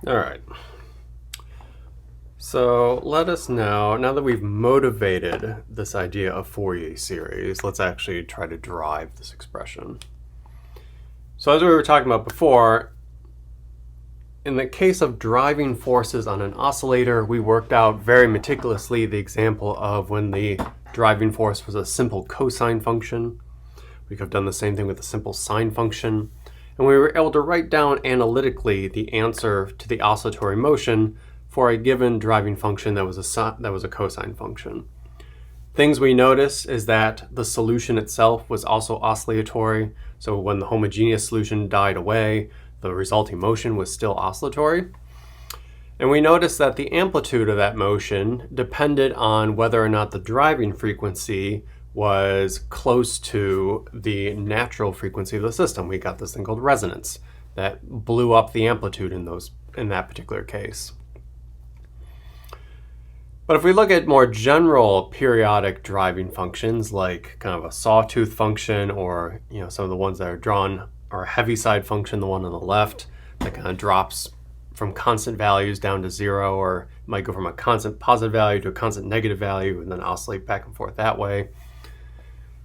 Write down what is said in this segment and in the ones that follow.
All right. So let us now that we've motivated this idea of Fourier series, let's actually try to derive this expression. So as we were talking about before, in the case of driving forces on an oscillator, we worked out very meticulously the example of when the driving force was a simple cosine function. We could have done the same thing with a simple sine function. And we were able to write down analytically the answer to the oscillatory motion for a given driving function that was a cosine function. Things we notice is that the solution itself was also oscillatory. So when the homogeneous solution died away, the resulting motion was still oscillatory. And we noticed that the amplitude of that motion depended on whether or not the driving frequency was close to the natural frequency of the system. We got this thing called resonance that blew up the amplitude in that particular case. But if we look at more general periodic driving functions, like kind of a sawtooth function, or some of the ones that are drawn are a heaviside function, the one on the left that kind of drops from constant values down to zero, or might go from a constant positive value to a constant negative value and then oscillate back and forth that way.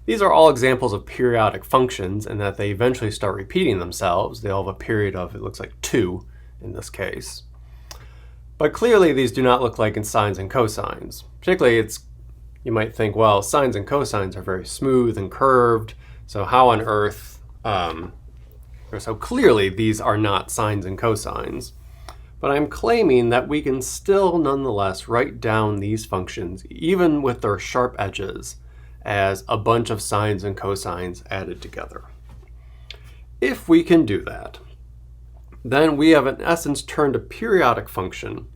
These are all examples of periodic functions, and that they eventually start repeating themselves. They all have a period of, it looks like 2 in this case. But clearly these do not look like in sines and cosines. Particularly, you might think, well, sines and cosines are very smooth and curved, so how on earth, so clearly these are not sines and cosines. But I'm claiming that we can still nonetheless write down these functions, even with their sharp edges, as a bunch of sines and cosines added together. If we can do that, then we have in essence turned a periodic function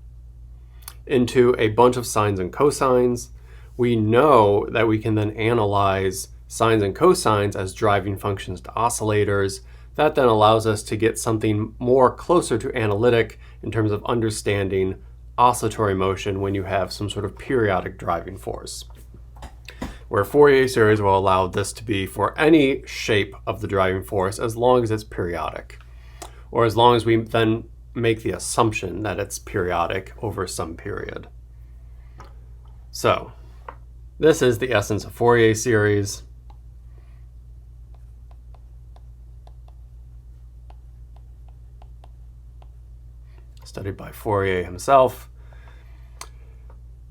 into a bunch of sines and cosines. We know that we can then analyze sines and cosines as driving functions to oscillators. That then allows us to get something more closer to analytic in terms of understanding oscillatory motion when you have some sort of periodic driving force, where Fourier series will allow this to be for any shape of the driving force as long as it's periodic, or as long as we then make the assumption that it's periodic over some period. So this is the essence of Fourier series. Studied by Fourier himself.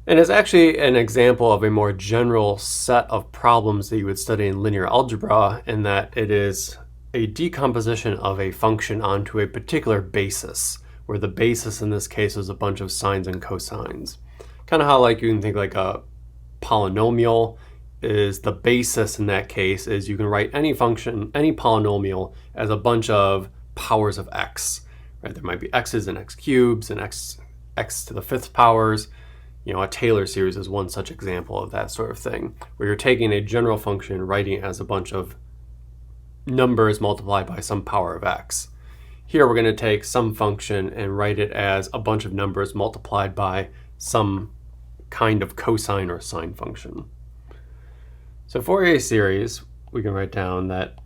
And it's actually an example of a more general set of problems that you would study in linear algebra, in that it is a decomposition of a function onto a particular basis, where the basis in this case is a bunch of sines and cosines. Kind of how you can think like a polynomial is the basis in that case is you can write any function, any polynomial, as a bunch of powers of x. Right? There might be x's and x cubes and x to the fifth powers. A Taylor series is one such example of that sort of thing, where you're taking a general function and writing it as a bunch of numbers multiplied by some power of x. Here we're going to take some function and write it as a bunch of numbers multiplied by some kind of cosine or sine function. So Fourier series, we can write down that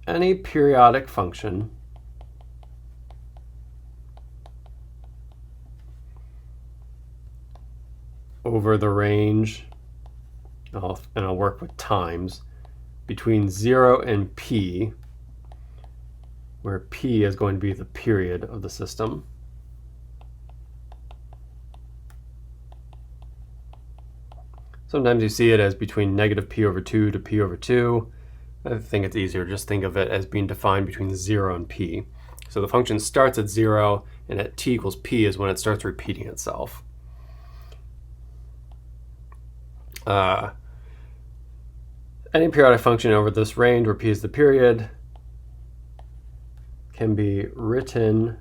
any periodic function over the range, and I'll work with times, between 0 and p, where p is going to be the period of the system. Sometimes you see it as between negative p over 2 to p over 2. I think it's easier to just think of it as being defined between 0 and p. So the function starts at 0, and at t equals p is when it starts repeating itself. Any periodic function over this range where p is the period can be written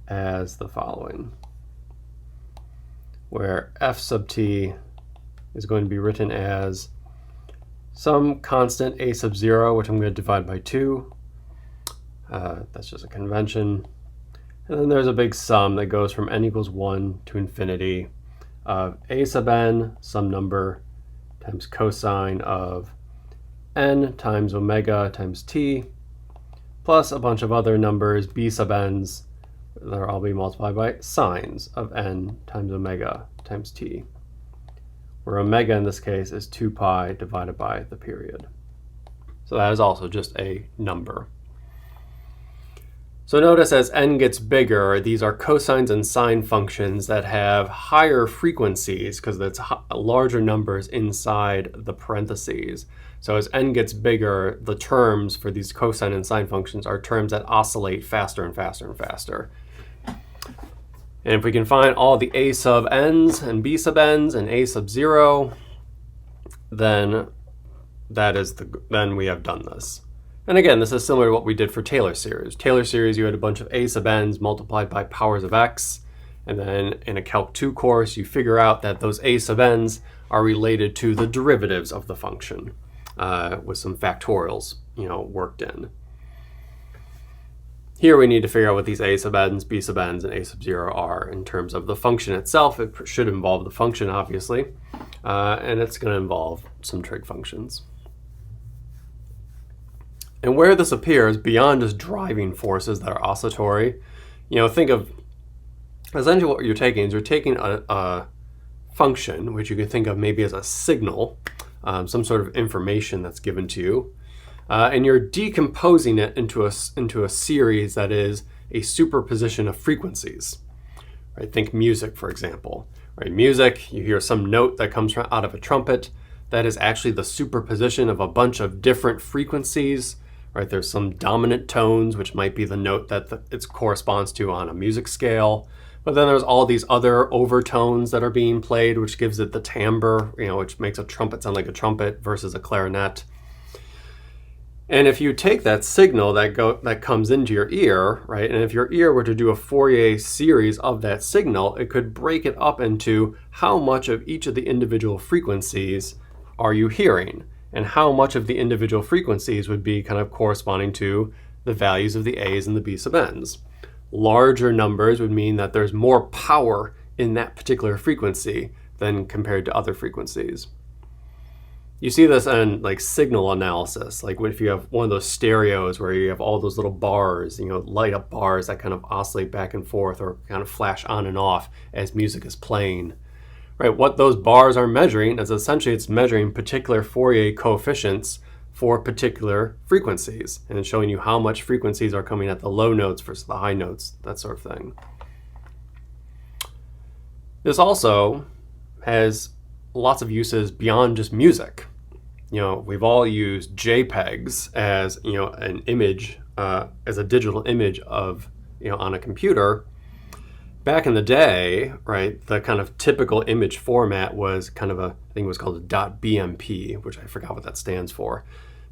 as the following, where f sub t is going to be written as some constant a sub 0, which I'm going to divide by 2. That's just a convention. And then there's a big sum that goes from n equals 1 to infinity of a sub n, some number, times cosine of n times omega times t, plus a bunch of other numbers, b sub n's, They'll all be multiplied by sines of n times omega times t, where omega in this case is 2 pi divided by the period. So that is also just a number. So notice as n gets bigger, these are cosines and sine functions that have higher frequencies because that's larger numbers inside the parentheses. So as n gets bigger, the terms for these cosine and sine functions are terms that oscillate faster and faster and faster. And if we can find all the a sub n's and b sub n's and a sub 0, then then we have done this. And again, this is similar to what we did for Taylor series. Taylor series, you had a bunch of a sub n's multiplied by powers of x, and then in a Calc 2 course, you figure out that those a sub n's are related to the derivatives of the function with some factorials, worked in. Here we need to figure out what these a sub n's, b sub n's, and a sub 0 are in terms of the function itself. It should involve the function, obviously, and it's going to involve some trig functions. And where this appears beyond just driving forces that are oscillatory, think of essentially what you're taking is you're taking a function, which you can think of maybe as a signal, some sort of information that's given to you, and you're decomposing it into a series that is a superposition of frequencies. Right? Think music, for example. Right? Music, you hear some note that comes out of a trumpet. That is actually the superposition of a bunch of different frequencies. Right? There's some dominant tones, which might be the note that it corresponds to on a music scale. But then there's all these other overtones that are being played, which gives it the timbre, which makes a trumpet sound like a trumpet versus a clarinet. And if you take that signal that comes into your ear, right, and if your ear were to do a Fourier series of that signal, it could break it up into how much of each of the individual frequencies are you hearing, and how much of the individual frequencies would be kind of corresponding to the values of the A's and the B sub n's. Larger numbers would mean that there's more power in that particular frequency than compared to other frequencies. You see this in signal analysis, like if you have one of those stereos where you have all those little bars, light up bars that kind of oscillate back and forth or kind of flash on and off as music is playing. Right, what those bars are measuring is essentially it's measuring particular Fourier coefficients for particular frequencies, and it's showing you how much frequencies are coming at the low notes versus the high notes, that sort of thing. This also has lots of uses beyond just music. We've all used JPEGs as an image, as a digital image of on a computer. Back in the day, right, the kind of typical image format was kind of I think it was called a .bmp, which I forgot what that stands for.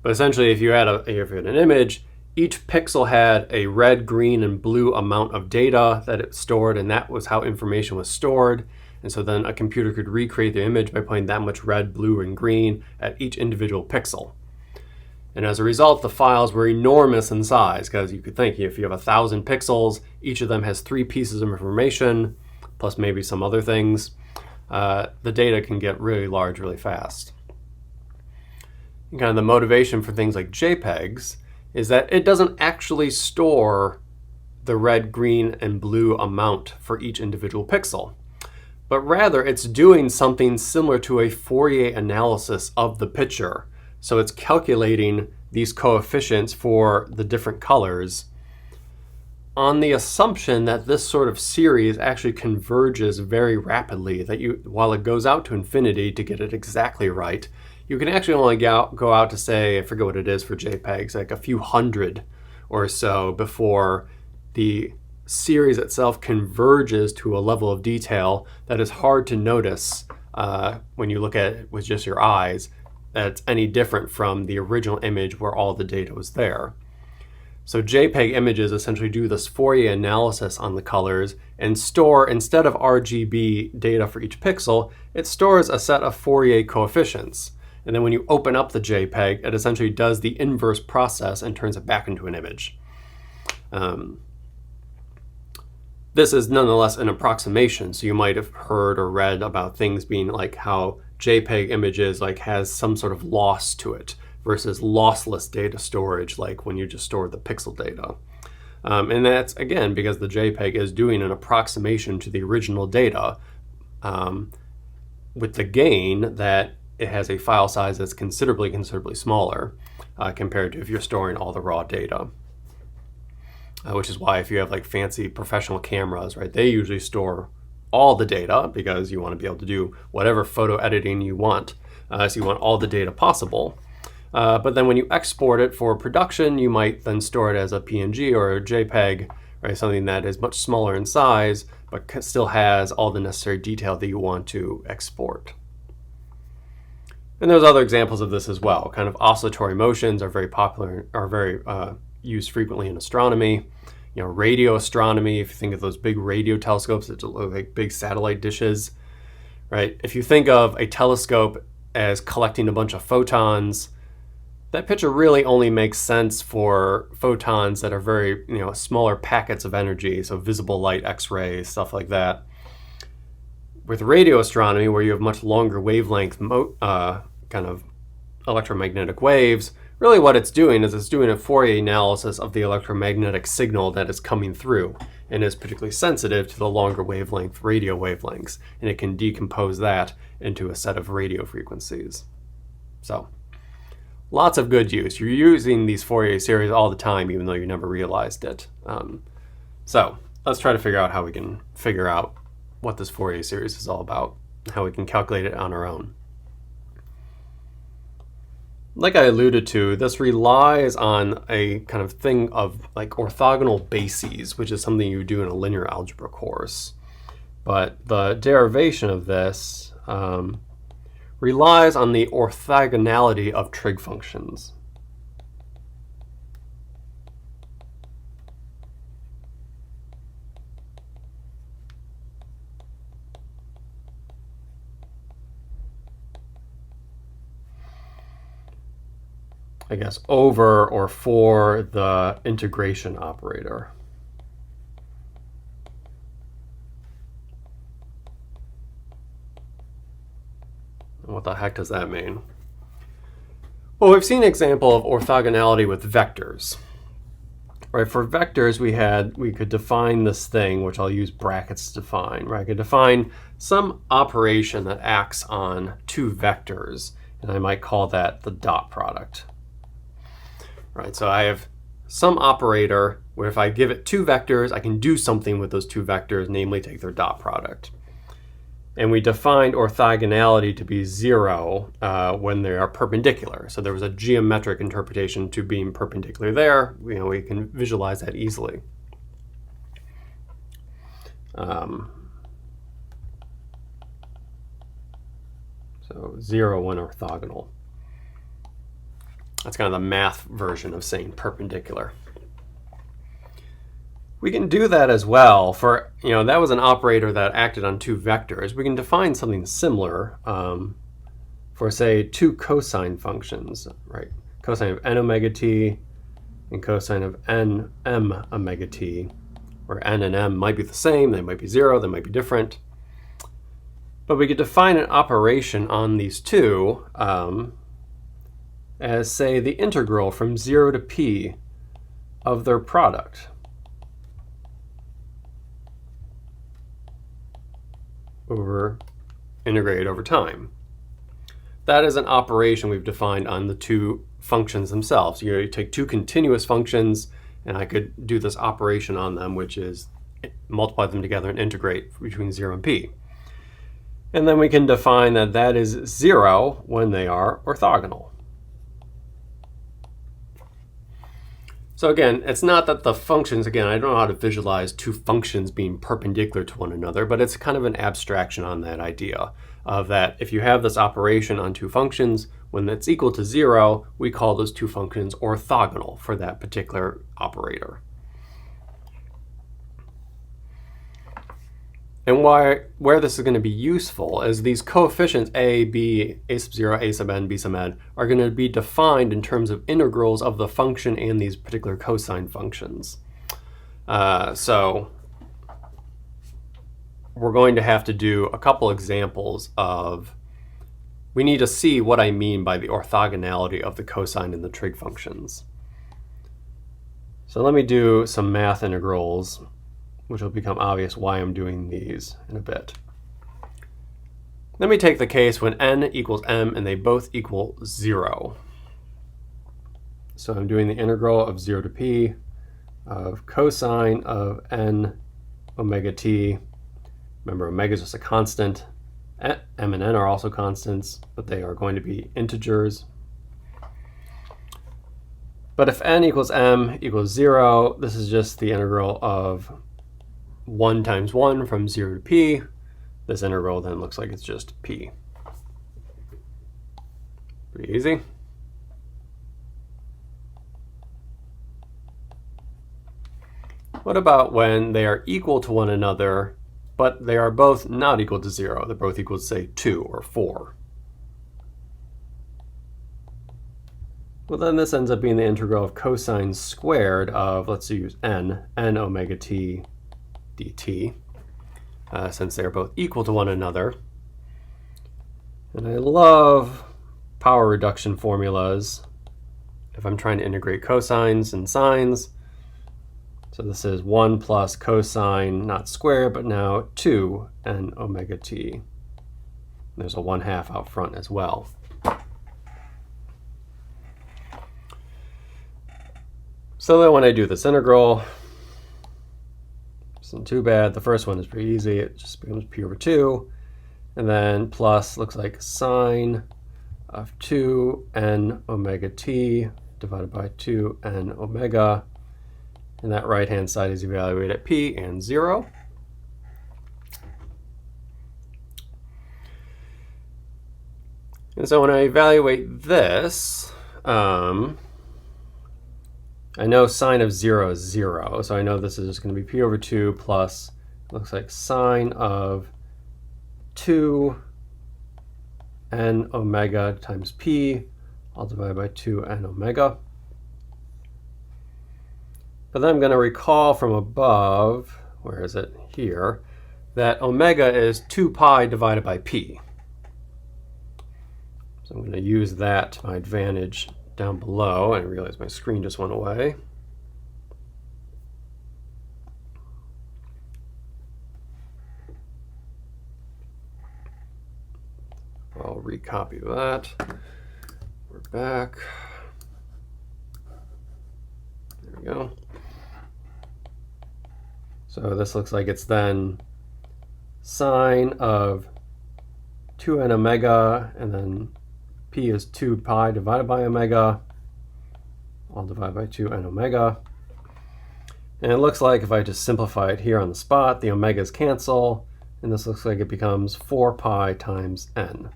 But essentially, if you had an image, each pixel had a red, green, and blue amount of data that it stored, and that was how information was stored. And so then a computer could recreate the image by putting that much red, blue, and green at each individual pixel. And as a result, the files were enormous in size, because you could think if you have 1,000 pixels, each of them has 3 pieces of information, plus maybe some other things. The data can get really large really fast. And kind of the motivation for things like JPEGs is that it doesn't actually store the red, green, and blue amount for each individual pixel, but rather it's doing something similar to a Fourier analysis of the picture. So it's calculating these coefficients for the different colors on the assumption that this sort of series actually converges very rapidly, that while it goes out to infinity to get it exactly right, you can actually only go out to, say, I forget what it is for JPEGs, like a few hundred or so before the series itself converges to a level of detail that is hard to notice when you look at it with just your eyes, that's any different from the original image where all the data was there. So JPEG images essentially do this Fourier analysis on the colors and store, instead of RGB data for each pixel, it stores a set of Fourier coefficients. And then when you open up the JPEG, it essentially does the inverse process and turns it back into an image. This is nonetheless an approximation, so you might have heard or read about things being like how JPEG images has some sort of loss to it versus lossless data storage, like when you just store the pixel data. And that's, again, because the JPEG is doing an approximation to the original data with the gain that it has a file size that's considerably smaller compared to if you're storing all the raw data. Which is why if you have like fancy professional cameras, right, they usually store all the data because you want to be able to do whatever photo editing you want. So you want all the data possible. But then when you export it for production, you might then store it as a PNG or a JPEG, right, something that is much smaller in size, but still has all the necessary detail that you want to export. And there's other examples of this as well. Kind of oscillatory motions are very popular, are very used frequently in astronomy. You know, radio astronomy, if you think of those big radio telescopes that look like big satellite dishes, right? If you think of a telescope as collecting a bunch of photons, that picture really only makes sense for photons that are very, smaller packets of energy, so visible light, X-rays, stuff like that. With radio astronomy, where you have much longer wavelength kind of electromagnetic waves, really what it's doing is it's doing a Fourier analysis of the electromagnetic signal that is coming through and is particularly sensitive to the longer wavelength radio wavelengths, and it can decompose that into a set of radio frequencies. So lots of good use. You're using these Fourier series all the time, even though you never realized it. So let's try to figure out how we can figure out what this Fourier series is all about, how we can calculate it on our own. Like I alluded to, this relies on a kind of thing of like orthogonal bases, which is something you do in a linear algebra course. But the derivation of this relies on the orthogonality of trig functions. I guess over or for the integration operator. What the heck does that mean? Well, we've seen an example of orthogonality with vectors. Right, for vectors, we could define this thing, which I'll use brackets to define. Right, I could define some operation that acts on two vectors, and I might call that the dot product. Right, so I have some operator where if I give it two vectors, I can do something with those two vectors, namely take their dot product. And we defined orthogonality to be 0 when they are perpendicular. So there was a geometric interpretation to being perpendicular there. We can visualize that easily. So 0 when orthogonal. That's kind of the math version of saying perpendicular. We can do that as well for, that was an operator that acted on two vectors. We can define something similar for, say, two cosine functions, right? Cosine of n omega t and cosine of n m omega t, where n and m might be the same, they might be 0, they might be different. But we could define an operation on these two as, say, the integral from 0 to p of their product integrated over time. That is an operation we've defined on the two functions themselves. You take two continuous functions, and I could do this operation on them, which is multiply them together and integrate between 0 and p. And then we can define that that is 0 when they are orthogonal. So again, it's not that the functions, again, I don't know how to visualize two functions being perpendicular to one another, but it's kind of an abstraction on that idea of that if you have this operation on two functions, when it's equal to 0, we call those two functions orthogonal for that particular operator. And where this is going to be useful is these coefficients a, b, a sub 0, a sub n, b sub n are going to be defined in terms of integrals of the function and these particular cosine functions. So we're going to have to do a couple examples of, we need to see what I mean by the orthogonality of the cosine and the trig functions. So let me do some math integrals, which will become obvious why I'm doing these in a bit. Let me take the case when n equals m and they both equal 0. So I'm doing the integral of 0 to p of cosine of n omega t. Remember, omega is just a constant. M and n are also constants, but they are going to be integers. But if n equals m equals 0, this is just the integral of 1 times 1 from 0 to p. This integral then looks like it's just p. Pretty easy. What about when they are equal to one another, but they are both not equal to 0? They're both equal to, say, 2 or 4. Well, then this ends up being the integral of cosine squared of, let's use n omega t dt, since they're both equal to one another. And I love power reduction formulas if I'm trying to integrate cosines and sines. So this is 1 plus cosine, not squared, but now 2 n omega t. There's a 1/2 out front as well. So then when I do this integral, it isn't too bad. The first one is pretty easy. It just becomes p over 2. And then plus looks like sine of 2 n omega t divided by 2 n omega. And that right-hand side is evaluated at p and 0. And so when I evaluate this, I know sine of 0 is 0. So I know this is just going to be p over 2 plus, looks like sine of 2 n omega times p, all divided by 2 n omega. But then I'm going to recall from above, where is it? Here, that omega is 2 pi divided by p. So I'm going to use that to my advantage down below. I realize my screen just went away. I'll recopy that. We're back. There we go. So this looks like it's then sine of 2n omega, and then p is 2 pi divided by omega, all divided by 2n omega. And it looks like if I just simplify it here on the spot, the omegas cancel, and this looks like it becomes 4 pi times n.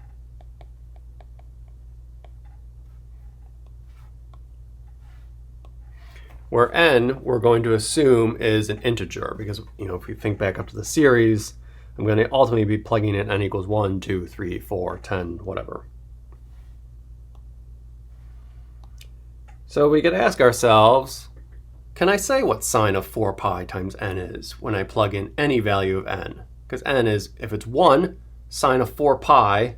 Where n, we're going to assume, is an integer, because if we think back up to the series, I'm going to ultimately be plugging in n equals 1, 2, 3, 4, 10, whatever. So we could ask ourselves, can I say what sine of 4 pi times n is when I plug in any value of n? Because n is, if it's 1, sine of 4 pi,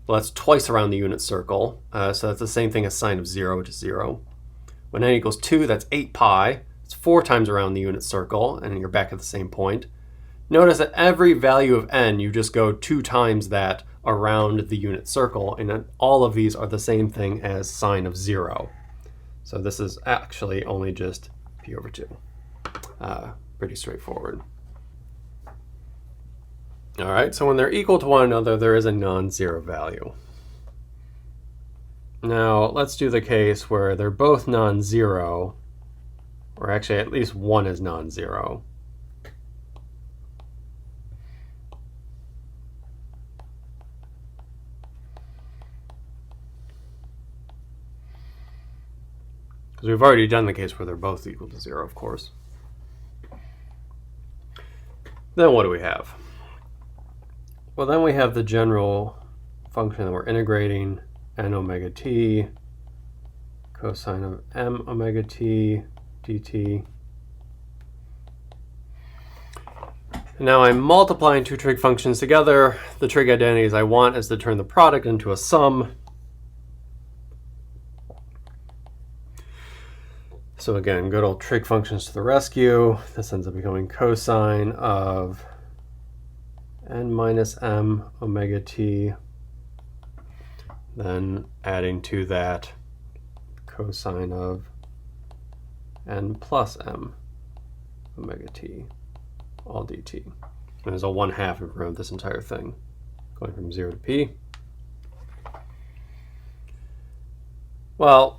well, that's twice around the unit circle, so that's the same thing as sine of 0, which is 0. When n equals 2, that's 8 pi. It's 4 times around the unit circle, and you're back at the same point. Notice that every value of n, you just go 2 times that around the unit circle, and all of these are the same thing as sine of 0. So this is actually only just p over 2. Pretty straightforward. All right, so when they're equal to one another, there is a non-zero value. Now, let's do the case where they're both non-zero, or actually at least one is non-zero. Because we've already done the case where they're both equal to 0, of course. Then what do we have? Well, then we have the general function that we're integrating, n omega t, cosine of m omega t dt. And now I'm multiplying two trig functions together. The trig identities I want is to turn the product into a sum. So again, good old trig functions to the rescue. This ends up becoming cosine of n minus m omega t, then adding to that cosine of n plus m omega t, all dt. And there's a 1/2 in front of this entire thing, going from 0 to p. Well,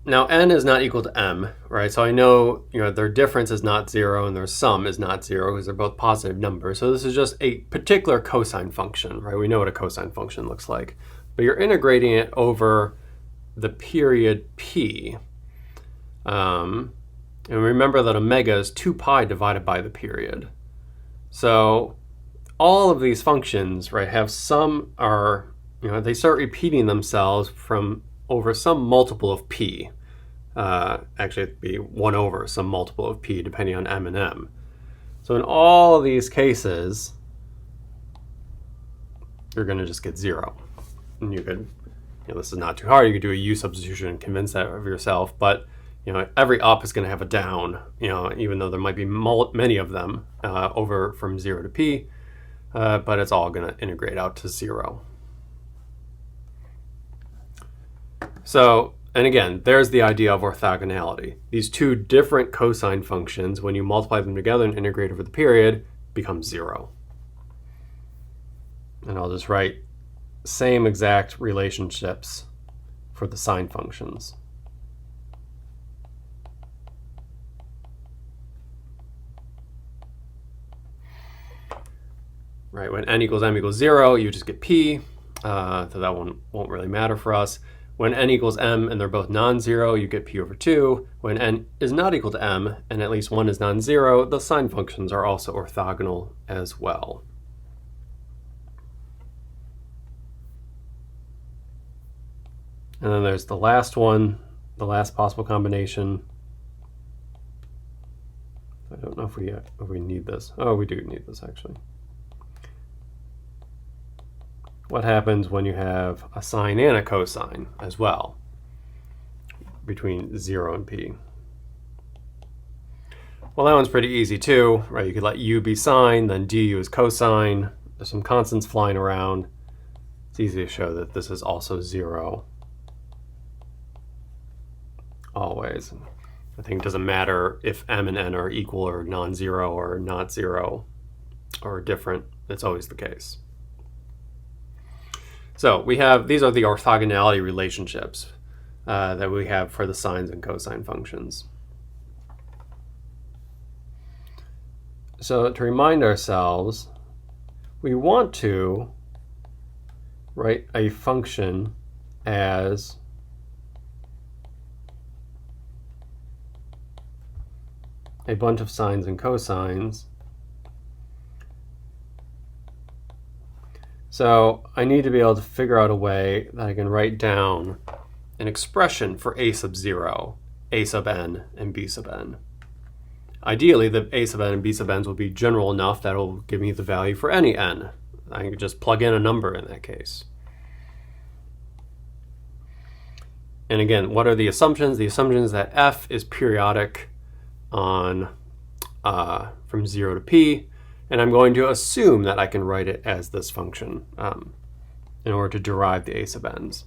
now n is not equal to m, right? So I know, their difference is not 0 and their sum is not 0 because they're both positive numbers. So this is just a particular cosine function, right? We know what a cosine function looks like. But you're integrating it over the period p. And remember that omega is 2 pi divided by the period. So all of these functions, right, have some are, they start repeating themselves from over some multiple of p. Actually, it'd be 1 over some multiple of p, depending on m and m. So in all of these cases, you're going to just get 0. And you could, this is not too hard. You could do a u substitution and convince that of yourself. But every up is going to have a down. Even though there might be many of them over from 0 to p, but it's all going to integrate out to 0. So, and again, there's the idea of orthogonality. These two different cosine functions, when you multiply them together and integrate over the period, become 0. And I'll just write same exact relationships for the sine functions. Right, when n equals m equals 0, you just get p, so that one won't really matter for us. When n equals m and they're both non-zero, you get p over 2. When n is not equal to m and at least one is non-zero, the sine functions are also orthogonal as well. And then there's the last one, the last possible combination. I don't know if we need this. Oh, we do need this actually. What happens when you have a sine and a cosine as well between 0 and p? Well, that one's pretty easy too, right? You could let u be sine, then du is cosine. There's some constants flying around. It's easy to show that this is also 0 always. I think it doesn't matter if m and n are equal or non-zero or not 0 or different. It's always the case. So we have, these are the orthogonality relationships that we have for the sines and cosine functions. So to remind ourselves, we want to write a function as a bunch of sines and cosines. So I need to be able to figure out a way that I can write down an expression for a sub 0, a sub n, and b sub n. Ideally, the a sub n and b sub n's will be general enough that it will give me the value for any n. I can just plug in a number in that case. And again, what are the assumptions? The assumption is that f is periodic on from 0 to p. And I'm going to assume that I can write it as this function in order to derive the a sub n's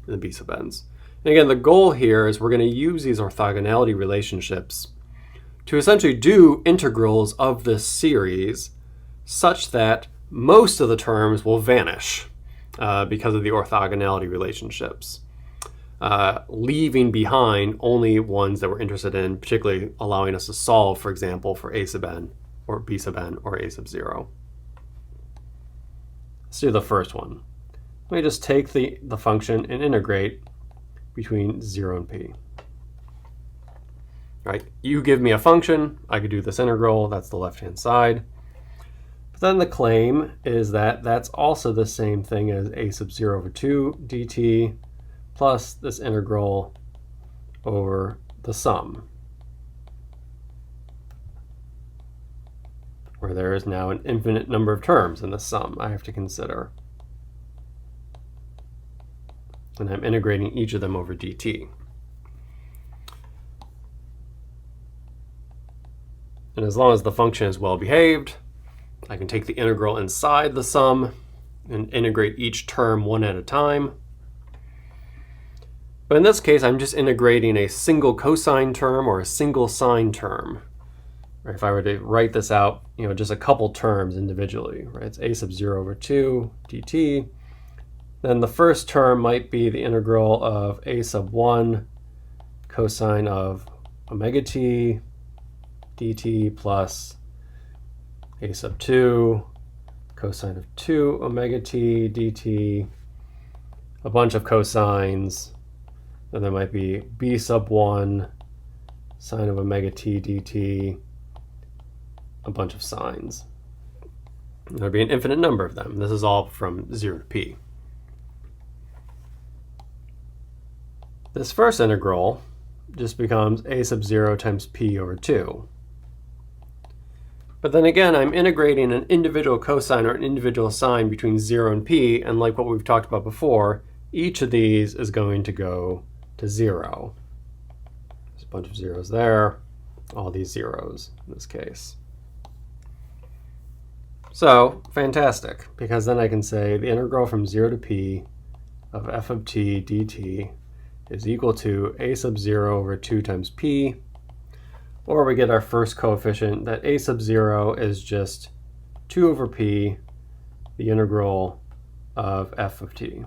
and the b sub n's. And again, the goal here is we're going to use these orthogonality relationships to essentially do integrals of this series such that most of the terms will vanish because of the orthogonality relationships, leaving behind only ones that we're interested in, particularly allowing us to solve, for example, for a sub n, or b sub n, or a sub 0. Let's do the first one. Let me just take the function and integrate between 0 and p. Right? You give me a function, I could do this integral, that's the left-hand side. But then the claim is that that's also the same thing as a sub 0 over 2 dt plus this integral over the sum, where there is now an infinite number of terms in the sum I have to consider. And I'm integrating each of them over dt. And as long as the function is well behaved, I can take the integral inside the sum and integrate each term one at a time. But in this case, I'm just integrating a single cosine term or a single sine term. Right? If I were to write this out, just a couple terms individually, right? It's a sub 0 over 2 dt. Then the first term might be the integral of a sub 1 cosine of omega t dt plus a sub 2 cosine of 2 omega t dt, a bunch of cosines. Then there might be b sub 1 sine of omega t dt, a bunch of sines. There'd be an infinite number of them. This is all from 0 to p. This first integral just becomes a sub 0 times p over 2. But then again, I'm integrating an individual cosine or an individual sine between 0 and p, and like what we've talked about before, each of these is going to go to 0. There's a bunch of zeros there, all these zeros in this case. So, fantastic, because then I can say the integral from 0 to p of f of t dt is equal to a sub 0 over 2 times p, or we get our first coefficient that a sub 0 is just 2 over p, the integral of f of t.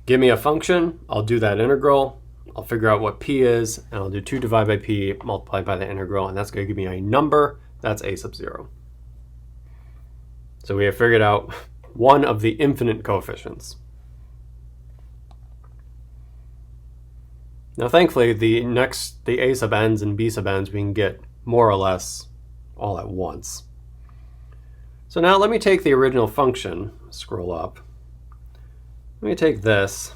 Give me a function, I'll do that integral, I'll figure out what p is, and I'll do 2 divided by p multiplied by the integral, and that's going to give me a number, that's a sub 0. So we have figured out one of the infinite coefficients. Now thankfully, the a sub n's and b sub n's we can get more or less all at once. So now let me take the original function, scroll up. Let me take this.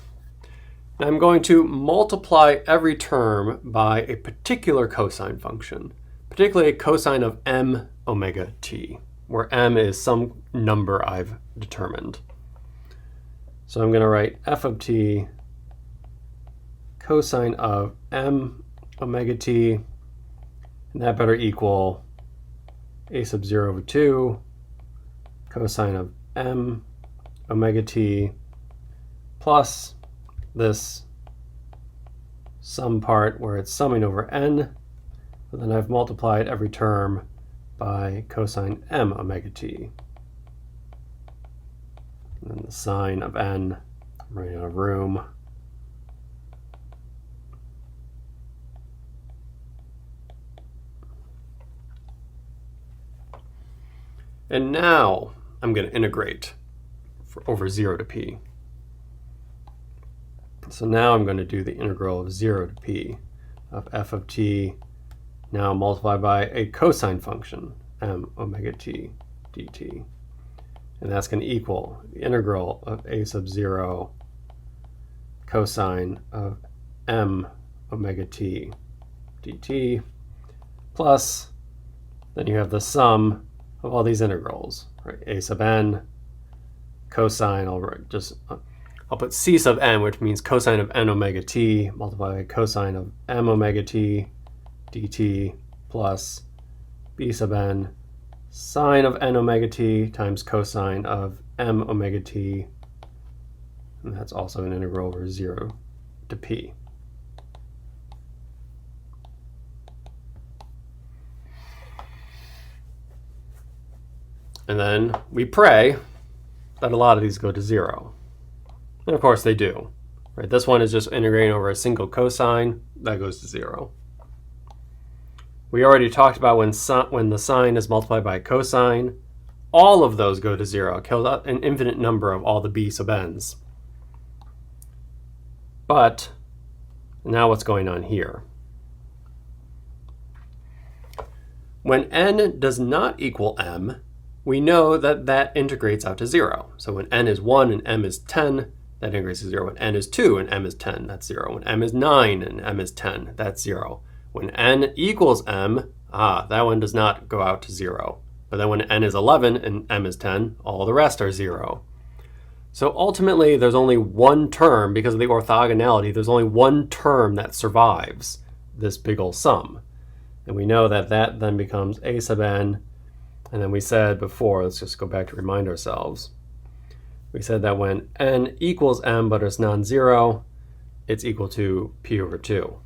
Now I'm going to multiply every term by a particular cosine function, particularly a cosine of m omega t, where m is some number I've determined. So I'm going to write f of t cosine of m omega t, and that better equal a sub 0 over 2 cosine of m omega t plus this sum part where it's summing over n, but then I've multiplied every term by cosine m omega t. And then the sine of n, I'm running out of room. And now I'm going to integrate over 0 to p. So now I'm going to do the integral of 0 to p of f of t, now multiplied by a cosine function, m omega t dt. And that's going to equal the integral of a sub 0 cosine of m omega t dt, plus then you have the sum of all these integrals, right? A sub n cosine, I'll put c sub n, which means cosine of n omega t multiplied by cosine of m omega t dt plus b sub n sine of n omega t times cosine of m omega t, and that's also an integral over 0 to p. And then we pray that a lot of these go to 0. And of course they do. Right? This one is just integrating over a single cosine, that goes to 0. We already talked about when the sine is multiplied by cosine, all of those go to 0. It kills out an infinite number of all the b sub n's. But now what's going on here? When n does not equal m, we know that that integrates out to 0. So when n is 1 and m is 10, that integrates to 0. When n is 2 and m is 10, that's 0. When m is 9 and m is 10, that's 0. When n equals m, that one does not go out to 0. But then when n is 11 and m is 10, all the rest are 0. So ultimately, there's only one term, because of the orthogonality, there's only one term that survives this big ol' sum. And we know that that then becomes a sub n. And then we said before, let's just go back to remind ourselves. We said that when n equals m but it's non-zero, it's equal to p over 2.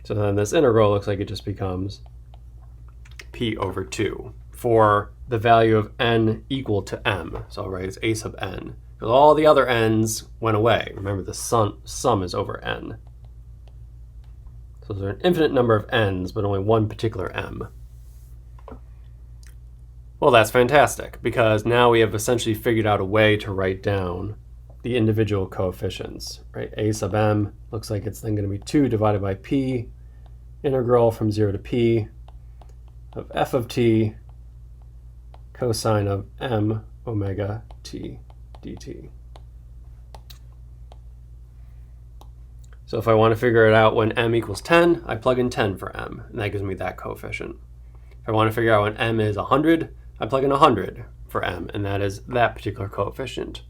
So then this integral looks like it just becomes p over 2 for the value of n equal to m. So I'll write as a sub n. Because all the other n's went away. Remember, the sum is over n. So there's an infinite number of n's, but only one particular m. Well, that's fantastic, because now we have essentially figured out a way to write down the individual coefficients, right? A sub m looks like it's then going to be 2 divided by p, integral from 0 to p of f of t cosine of m omega t dt. So if I want to figure it out when m equals 10, I plug in 10 for m, and that gives me that coefficient. If I want to figure out when m is 100, I plug in 100 for m, and that is that particular coefficient.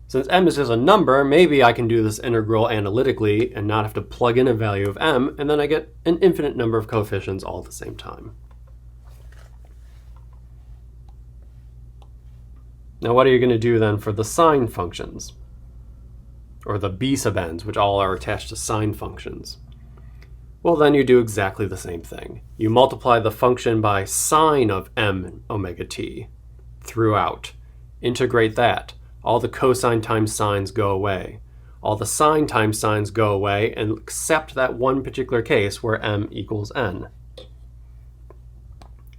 Since m is just a number, maybe I can do this integral analytically and not have to plug in a value of m, and then I get an infinite number of coefficients all at the same time. Now what are you going to do then for the sine functions? Or the b sub n's, which all are attached to sine functions? Well, then you do exactly the same thing. You multiply the function by sine of m omega t throughout. Integrate that. All the cosine times sines go away. All the sine times sines go away, and except that one particular case where m equals n.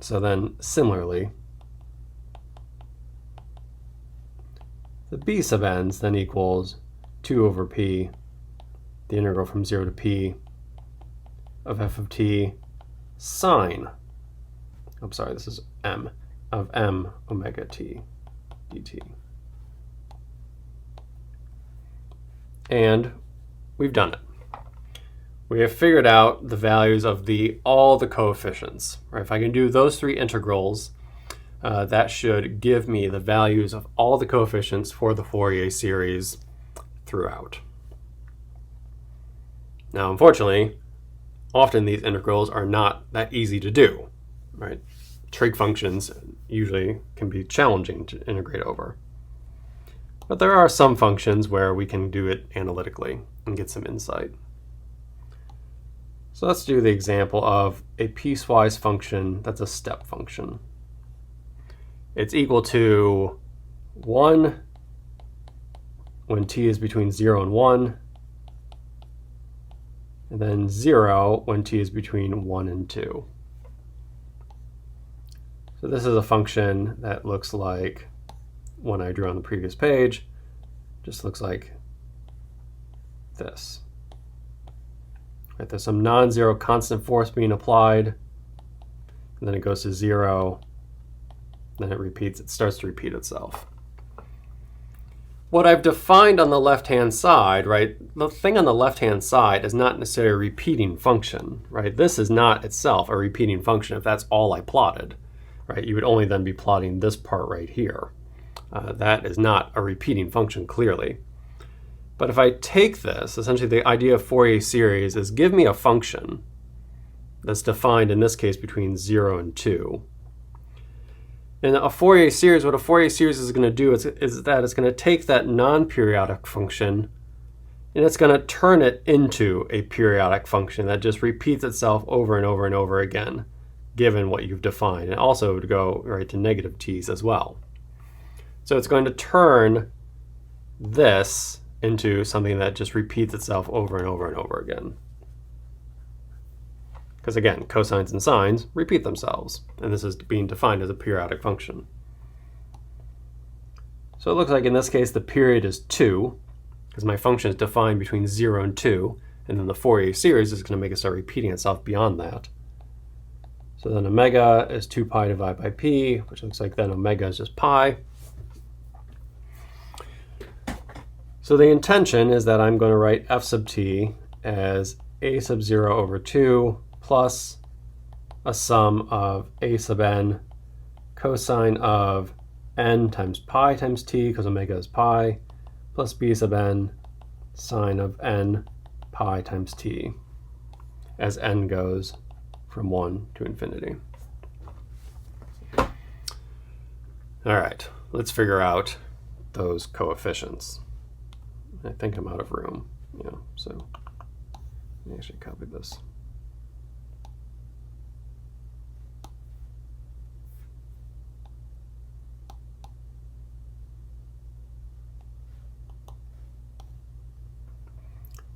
So then, similarly, the b sub n's then equals 2 over p, the integral from 0 to p of f of t sine, I'm sorry, this is m, of m omega t dt. And we've done it. We have figured out the values of all the coefficients. Right? If I can do those three integrals, that should give me the values of all the coefficients for the Fourier series throughout. Now, unfortunately, often these integrals are not that easy to do. Right? Trig functions usually can be challenging to integrate over. But there are some functions where we can do it analytically and get some insight. So let's do the example of a piecewise function that's a step function. It's equal to 1 when t is between 0 and 1, and then 0 when t is between 1 and 2. So this is a function that looks like one I drew on the previous page. Just looks like this. Right, there's some non-zero constant force being applied, and then it goes to 0, then it starts to repeat itself. What I've defined on the left-hand side, right, the thing on the left-hand side is not necessarily a repeating function, right? This is not itself a repeating function if that's all I plotted, right? You would only then be plotting this part right here. That is not a repeating function, clearly. But if I take this, essentially the idea of Fourier series is give me a function that's defined in this case between 0 and 2. And a Fourier series, what a Fourier series is going to do is that it's going to take that non-periodic function and it's going to turn it into a periodic function that just repeats itself over and over and over again, given what you've defined. And also it would go right to negative t's as well. So it's going to turn this into something that just repeats itself over and over and over again. Because again, cosines and sines repeat themselves, and this is being defined as a periodic function. So it looks like in this case the period is 2, because my function is defined between 0 and 2, and then the Fourier series is going to make it start repeating itself beyond that. So then omega is 2 pi divided by p, which looks like then omega is just pi. So the intention is that I'm going to write f sub t as a sub 0 over 2 plus a sum of a sub n cosine of n times pi times t, because omega is pi, plus b sub n sine of n pi times t, as n goes from 1 to infinity. All right, let's figure out those coefficients. I think I'm out of room, so let me actually copy this.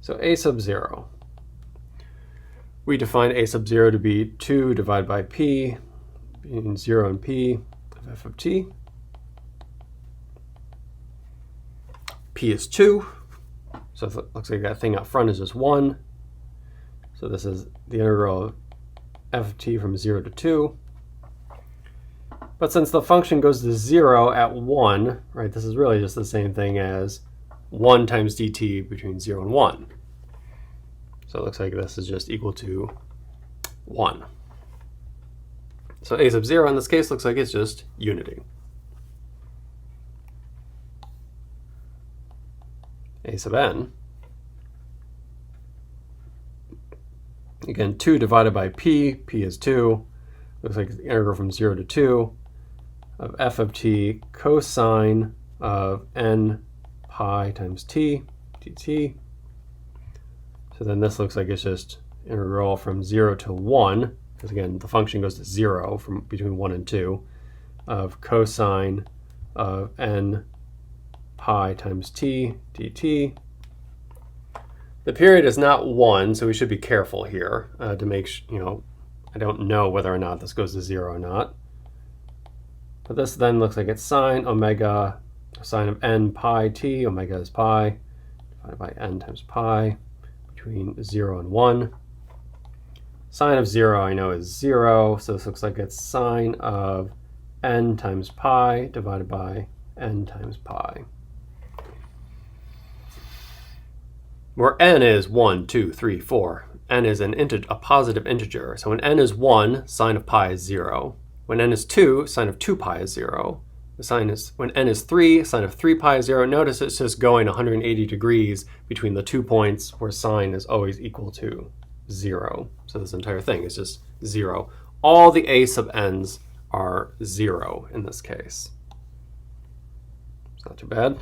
So a sub 0. We define a sub 0 to be 2 divided by p, being 0 and p of f of t. P is 2, so it looks like that thing up front is just 1. So this is the integral of f of t from 0 to 2. But since the function goes to 0 at 1, right, this is really just the same thing as 1 times dt between 0 and 1. So it looks like this is just equal to 1. So a sub 0 in this case looks like it's just unity. A sub n, again, 2 divided by p, p is 2, looks like the integral from 0 to 2 of f of t cosine of n pi times t, dt. So then this looks like it's just integral from 0 to 1, because again, the function goes to 0 from between 1 and 2, of cosine of n pi times t, dt. The period is not 1, so we should be careful here to make I don't know whether or not this goes to 0 or not. But this then looks like it's sine omega, sine of n pi t, omega is pi, divided by n times pi, between 0 and 1. Sine of 0 I know is 0, so this looks like it's sine of n times pi divided by n times pi. Where n is 1, 2, 3, 4, n is a positive integer. So when n is 1, sine of pi is 0. When n is 2, sine of 2 pi is 0. When n is 3, sine of 3 pi is 0. Notice it's just going 180 degrees between the 2 points where sine is always equal to 0. So this entire thing is just 0. All the a sub n's are 0 in this case. It's not too bad.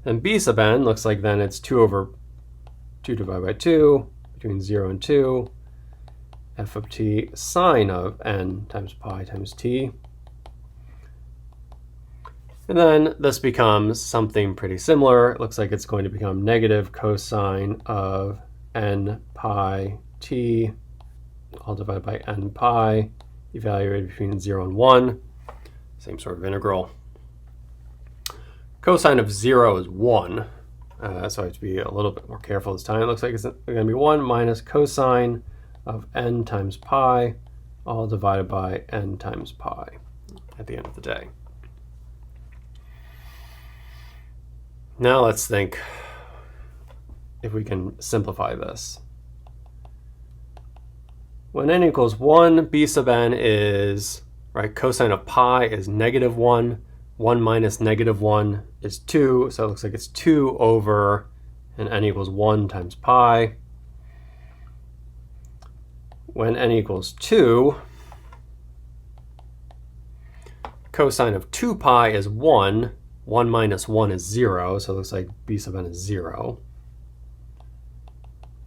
And b sub n looks like then it's 2 over 2 divided by 2, between 0 and 2, f of t sine of n times pi times t. And then this becomes something pretty similar. It looks like it's going to become negative cosine of n pi t, all divided by n pi, evaluated between 0 and 1. Same sort of integral. Cosine of 0 is 1, so I have to be a little bit more careful this time. It looks like it's going to be 1 minus cosine of n times pi, all divided by n times pi at the end of the day. Now let's think if we can simplify this. When n equals 1, b sub n is, right, cosine of pi is negative 1. 1 minus negative 1 is 2, so it looks like it's 2 over, and n equals 1 times pi. When n equals 2, cosine of 2 pi is 1. 1 minus 1 is 0, so it looks like b sub n is 0.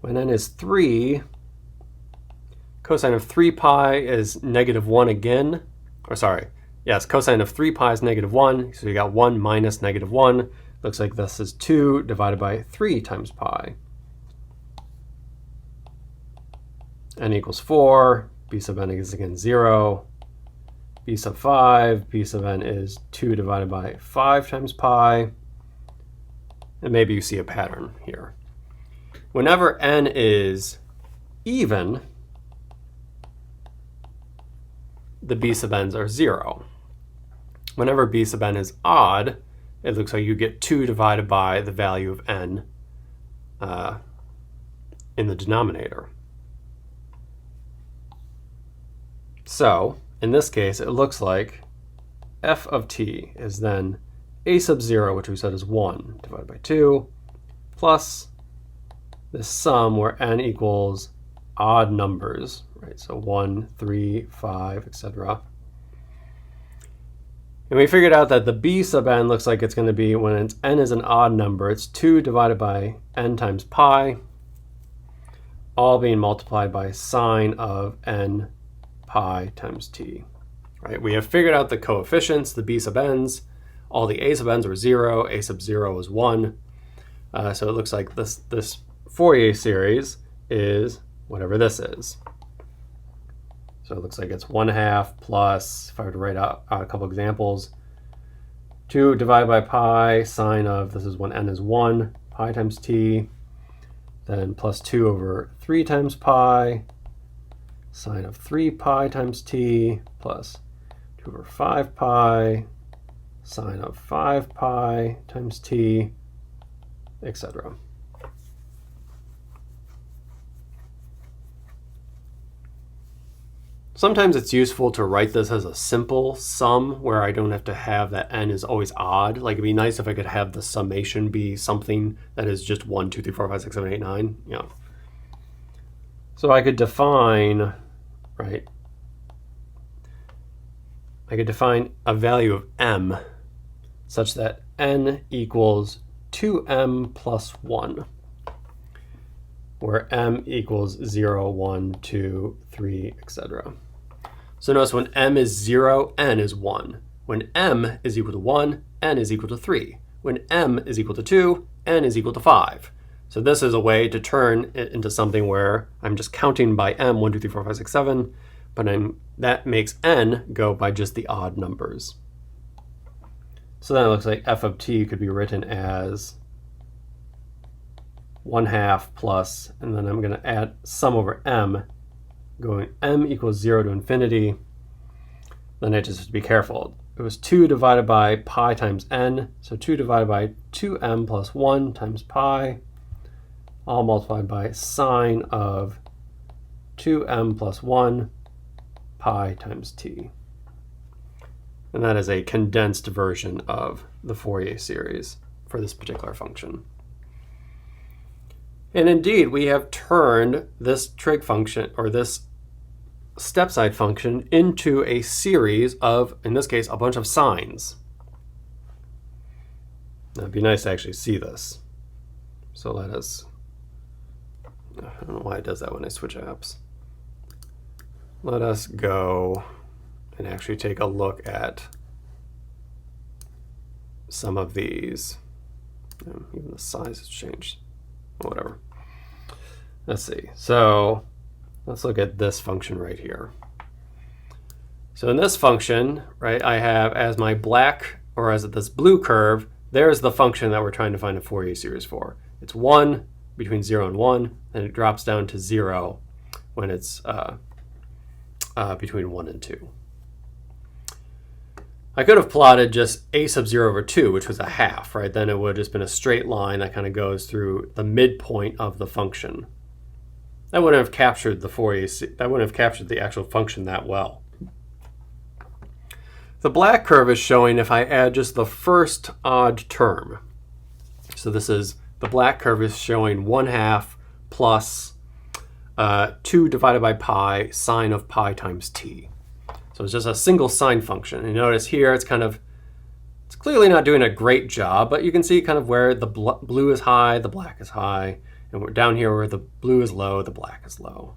When n is 3, cosine of 3 pi is negative 1 again. Or sorry, yes, cosine of 3 pi is negative 1, so you got 1 minus negative 1. Looks like this is 2 divided by 3 times pi. N equals 4, b sub n is again 0. B sub 5, b sub n is 2 divided by 5 times pi. And maybe you see a pattern here. Whenever n is even, the b sub n's are 0. Whenever b sub n is odd, it looks like you get 2 divided by the value of n in the denominator. So in this case, it looks like f of t is then a sub 0, which we said is 1, divided by 2, plus this sum where n equals odd numbers, right? So 1, 3, 5, etc. And we figured out that the b sub n looks like it's going to be, when n is an odd number, it's 2 divided by n times pi, all being multiplied by sine of n pi times t. Right? We have figured out the coefficients, the b sub n's. All the a sub n's were 0, a sub 0 is 1. So it looks like this Fourier series is whatever this is. So it looks like it's 1/2 plus, if I were to write out a couple examples, 2 divided by pi sine of, this is when n is 1, pi times t, then plus 2 over 3 times pi, sine of 3 pi times t, plus 2 over 5 pi, sine of 5 pi times t, etc. Sometimes it's useful to write this as a simple sum where I don't have to have that n is always odd. Like, it'd be nice if I could have the summation be something that is just 1, 2, 3, 4, 5, 6, 7, 8, 9. You know. So I could define, right? I could define a value of m such that n equals 2m plus 1, where m equals 0, 1, 2, 3, etc. So notice when m is 0, n is 1. When m is equal to 1, n is equal to 3. When m is equal to 2, n is equal to 5. So this is a way to turn it into something where I'm just counting by m, 1, 2, 3, 4, 5, 6, 7, but that makes n go by just the odd numbers. So then it looks like f of t could be written as 1/2 plus, and then I'm going to add sum over m, going m equals 0 to infinity. Then I just have to be careful. It was 2 divided by pi times n, so 2 divided by 2m plus 1 times pi, all multiplied by sine of 2m plus 1 pi times t. And that is a condensed version of the Fourier series for this particular function. And indeed, we have turned this trig function, or this step-side function, into a series of, in this case, a bunch of sines. Now, it'd be nice to actually see this. So let us, I don't know why it does that when I switch apps. Let us go and actually take a look at some of these. Even the size has changed. Whatever. Let's see. So let's look at this function right here. So in this function, right, I have as my black, or as this blue curve, there's the function that we're trying to find a Fourier series for. It's 1 between 0 and 1, and it drops down to 0 when it's between 1 and 2. I could have plotted just a sub 0 over 2, which was a half, right? Then it would have just been a straight line that kind of goes through the midpoint of the function. That wouldn't have captured the Fourier, that wouldn't have captured the actual function that well. The black curve is showing if I add just the first odd term. So this is, the black curve is showing 1/2 plus 2 divided by pi sine of pi times t. So it's just a single sine function. And notice here it's clearly not doing a great job, but you can see kind of where the blue is high, the black is high, and we're down here where the blue is low, the black is low.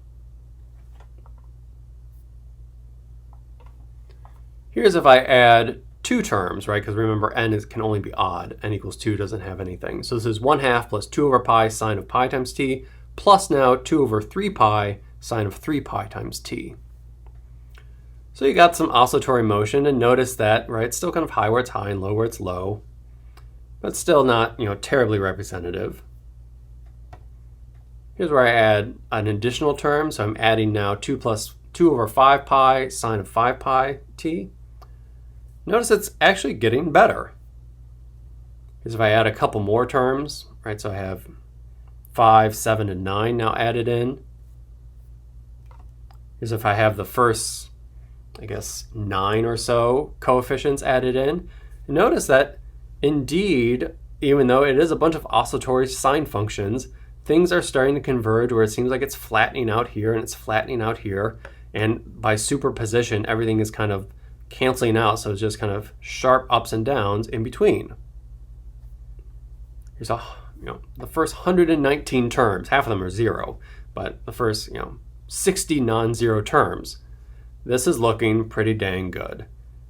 Here's if I add two terms, right? Because remember, n can only be odd. N equals 2 doesn't have anything. So this is 1/2 plus 2 over pi sine of pi times t, plus now 2 over 3 pi sine of 3 pi times t. So you got some oscillatory motion, and notice that, right, it's still kind of high where it's high and low where it's low, but still not, terribly representative. Here's where I add an additional term, so I'm adding now 2 plus 2 over 5 pi sine of 5 pi t. Notice it's actually getting better. Here's if I add a couple more terms, right, so I have 5, 7, and 9 now added in. Here's if I have the first I guess, 9 or so coefficients added in. And notice that indeed, even though it is a bunch of oscillatory sine functions, things are starting to converge where it seems like it's flattening out here and it's flattening out here. And by superposition, everything is kind of canceling out. So it's just kind of sharp ups and downs in between. Here's the first 119 terms, half of them are 0, but the first 60 non-zero terms. This is looking pretty dang good.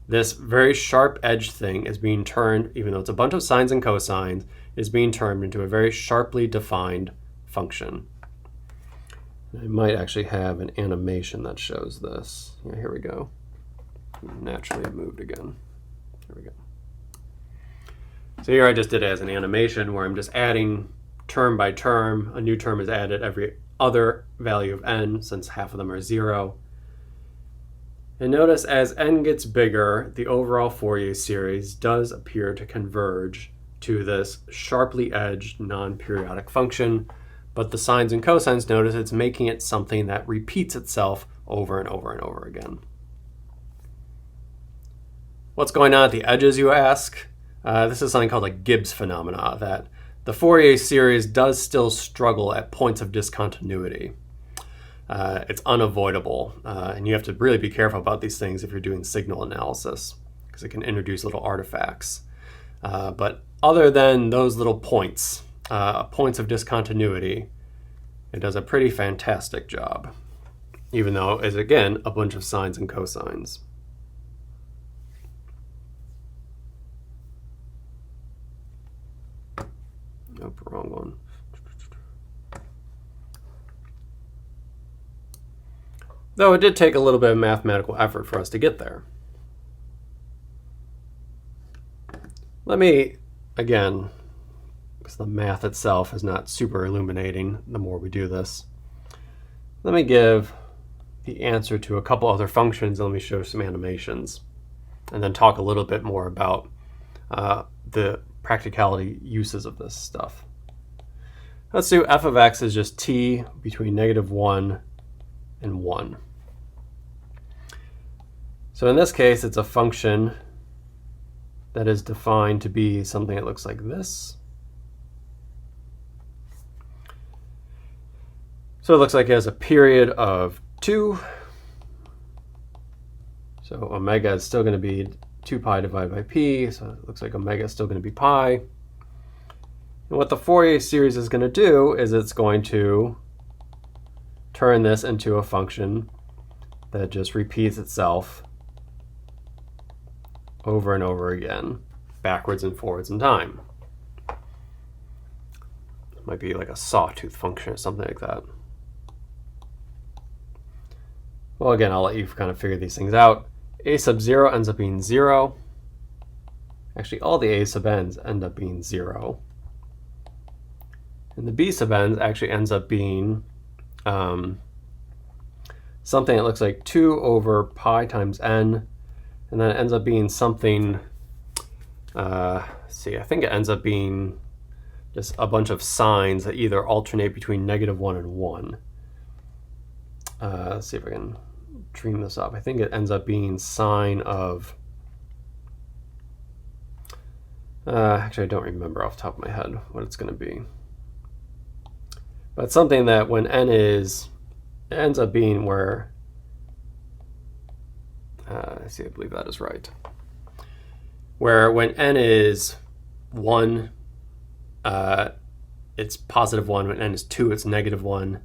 This very sharp edge thing is being turned, even though it's a bunch of sines and cosines, is being turned into a very sharply defined function. I might actually have an animation that shows this. Yeah, here we go. Naturally it moved again. Here we go. So here I just did it as an animation where I'm just adding term by term. A new term is added every other value of n, since half of them are 0. And notice as n gets bigger, the overall Fourier series does appear to converge to this sharply edged non-periodic function, but the sines and cosines, notice it's making it something that repeats itself over and over and over again. What's going on at the edges, you ask? This is something called a Gibbs phenomena, that the Fourier series does still struggle at points of discontinuity. It's unavoidable, and you have to really be careful about these things if you're doing signal analysis, because it can introduce little artifacts. But other than those little points of discontinuity, it does a pretty fantastic job, even though it's, again, a bunch of sines and cosines. Nope, wrong one. Though it did take a little bit of mathematical effort for us to get there. Let me, again, because the math itself is not super illuminating the more we do this, let me give the answer to a couple other functions, and let me show some animations, and then talk a little bit more about the practicality uses of this stuff. Let's do f of x is just t between -1 and 1. So in this case, it's a function that is defined to be something that looks like this. So it looks like it has a period of 2. So omega is still going to be 2 pi divided by p, so it looks like omega is still going to be pi. And what the Fourier series is going to do is it's going to turn this into a function that just repeats itself over and over again, backwards and forwards in time. It might be like a sawtooth function or something like that. Well, again, I'll let you kind of figure these things out. A sub 0 ends up being 0. Actually, all the a sub n's end up being 0. And the b sub n's actually ends up being something that looks like 2 over pi times n. And then it ends up being something, I think it ends up being just a bunch of signs that either alternate between -1 and 1. Let's see if I can dream this up. I think it ends up being sine of, actually I don't remember off the top of my head what it's going to be. But it's something that when n is, it ends up being where, I believe that is right. Where when n is 1, it's +1. When n is 2, it's -1.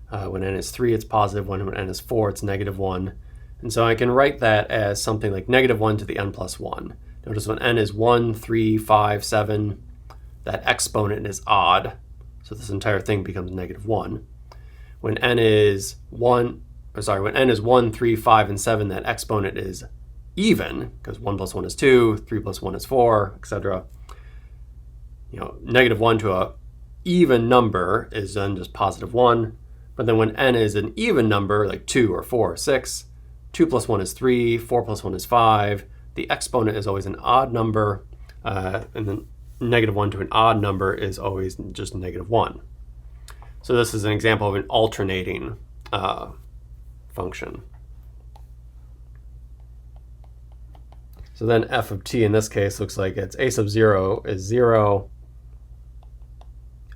When n is 3, it's +1. When n is 4, it's -1. And so I can write that as something like -1 to the n plus 1. Notice when n is 1, 3, 5, 7, that exponent is odd. So this entire thing becomes -1. When n is 1, when n is 1, 3, 5, and 7, that exponent is even, because 1 plus 1 is 2, 3 plus 1 is 4, etc. -1 to a even number is then just +1. But then when n is an even number, like 2 or 4 or 6, 2 plus 1 is 3, 4 plus 1 is 5. The exponent is always an odd number, and then -1 to an odd number is always just -1. So this is an example of an alternating function. So then f of t in this case looks like it's a sub 0 is 0.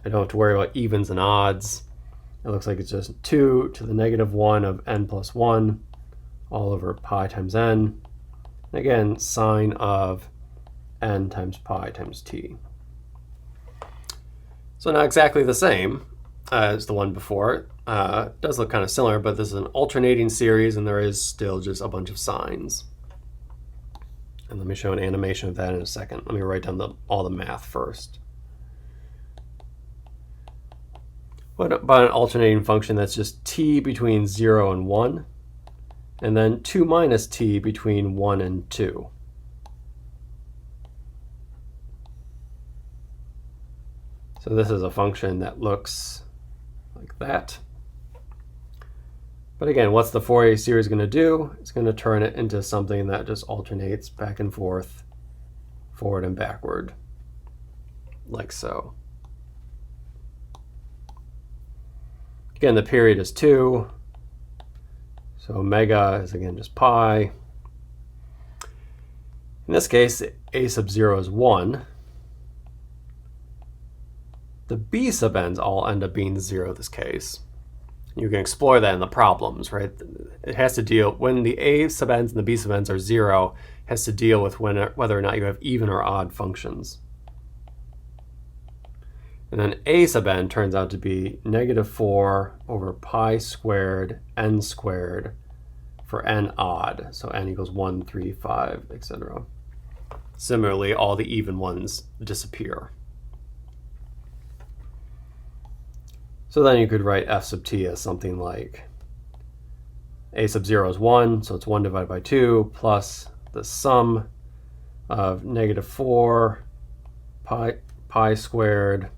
I don't have to worry about evens and odds. It looks like it's just 2 to the negative 1 of n plus 1 all over pi times n. And again, sine of n times pi times t. So not exactly the same as the one before. It does look kind of similar, but this is an alternating series, and there is still just a bunch of signs. And let me show an animation of that in a second. Let me write down all the math first. What about an alternating function that's just t between 0 and 1, and then 2 minus t between 1 and 2? So this is a function that looks like that. But again, what's the Fourier series going to do? It's going to turn it into something that just alternates back and forth, forward and backward, like so. Again, the period is 2. So omega is again just pi. In this case, a sub 0 is 1. The b sub n's all end up being 0 this case. You can explore that in the problems, right? It has to deal, when the a sub n's and the b sub n's are 0, it has to deal with whether or not you have even or odd functions. And then a sub n turns out to be negative 4 over pi squared n squared for n odd. So n equals 1, 3, 5, etc. Similarly, all the even ones disappear. So then you could write f sub t as something like a sub 0 is 1, so it's 1 divided by 2 plus the sum of negative 4 pi squared,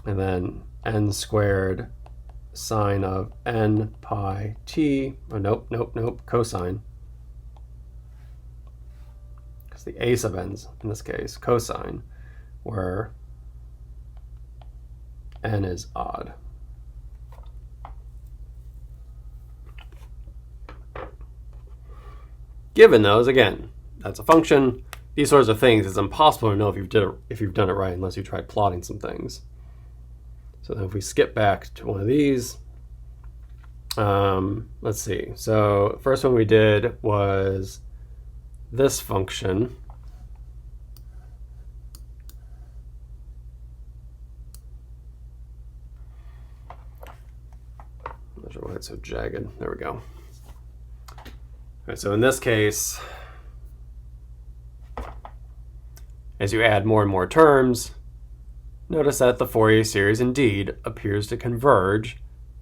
and then n squared sine of n pi t, oh nope, cosine, because the a sub n's in this case, cosine, where n is odd. Given those, again, that's a function. These sorts of things, it's impossible to know if you've done it right unless you try plotting some things. So then if we skip back to one of these, let's see. So the first one we did was this function. I'm not sure why it's so jagged. There we go. All right, so in this case, as you add more and more terms, notice that the Fourier series indeed appears to converge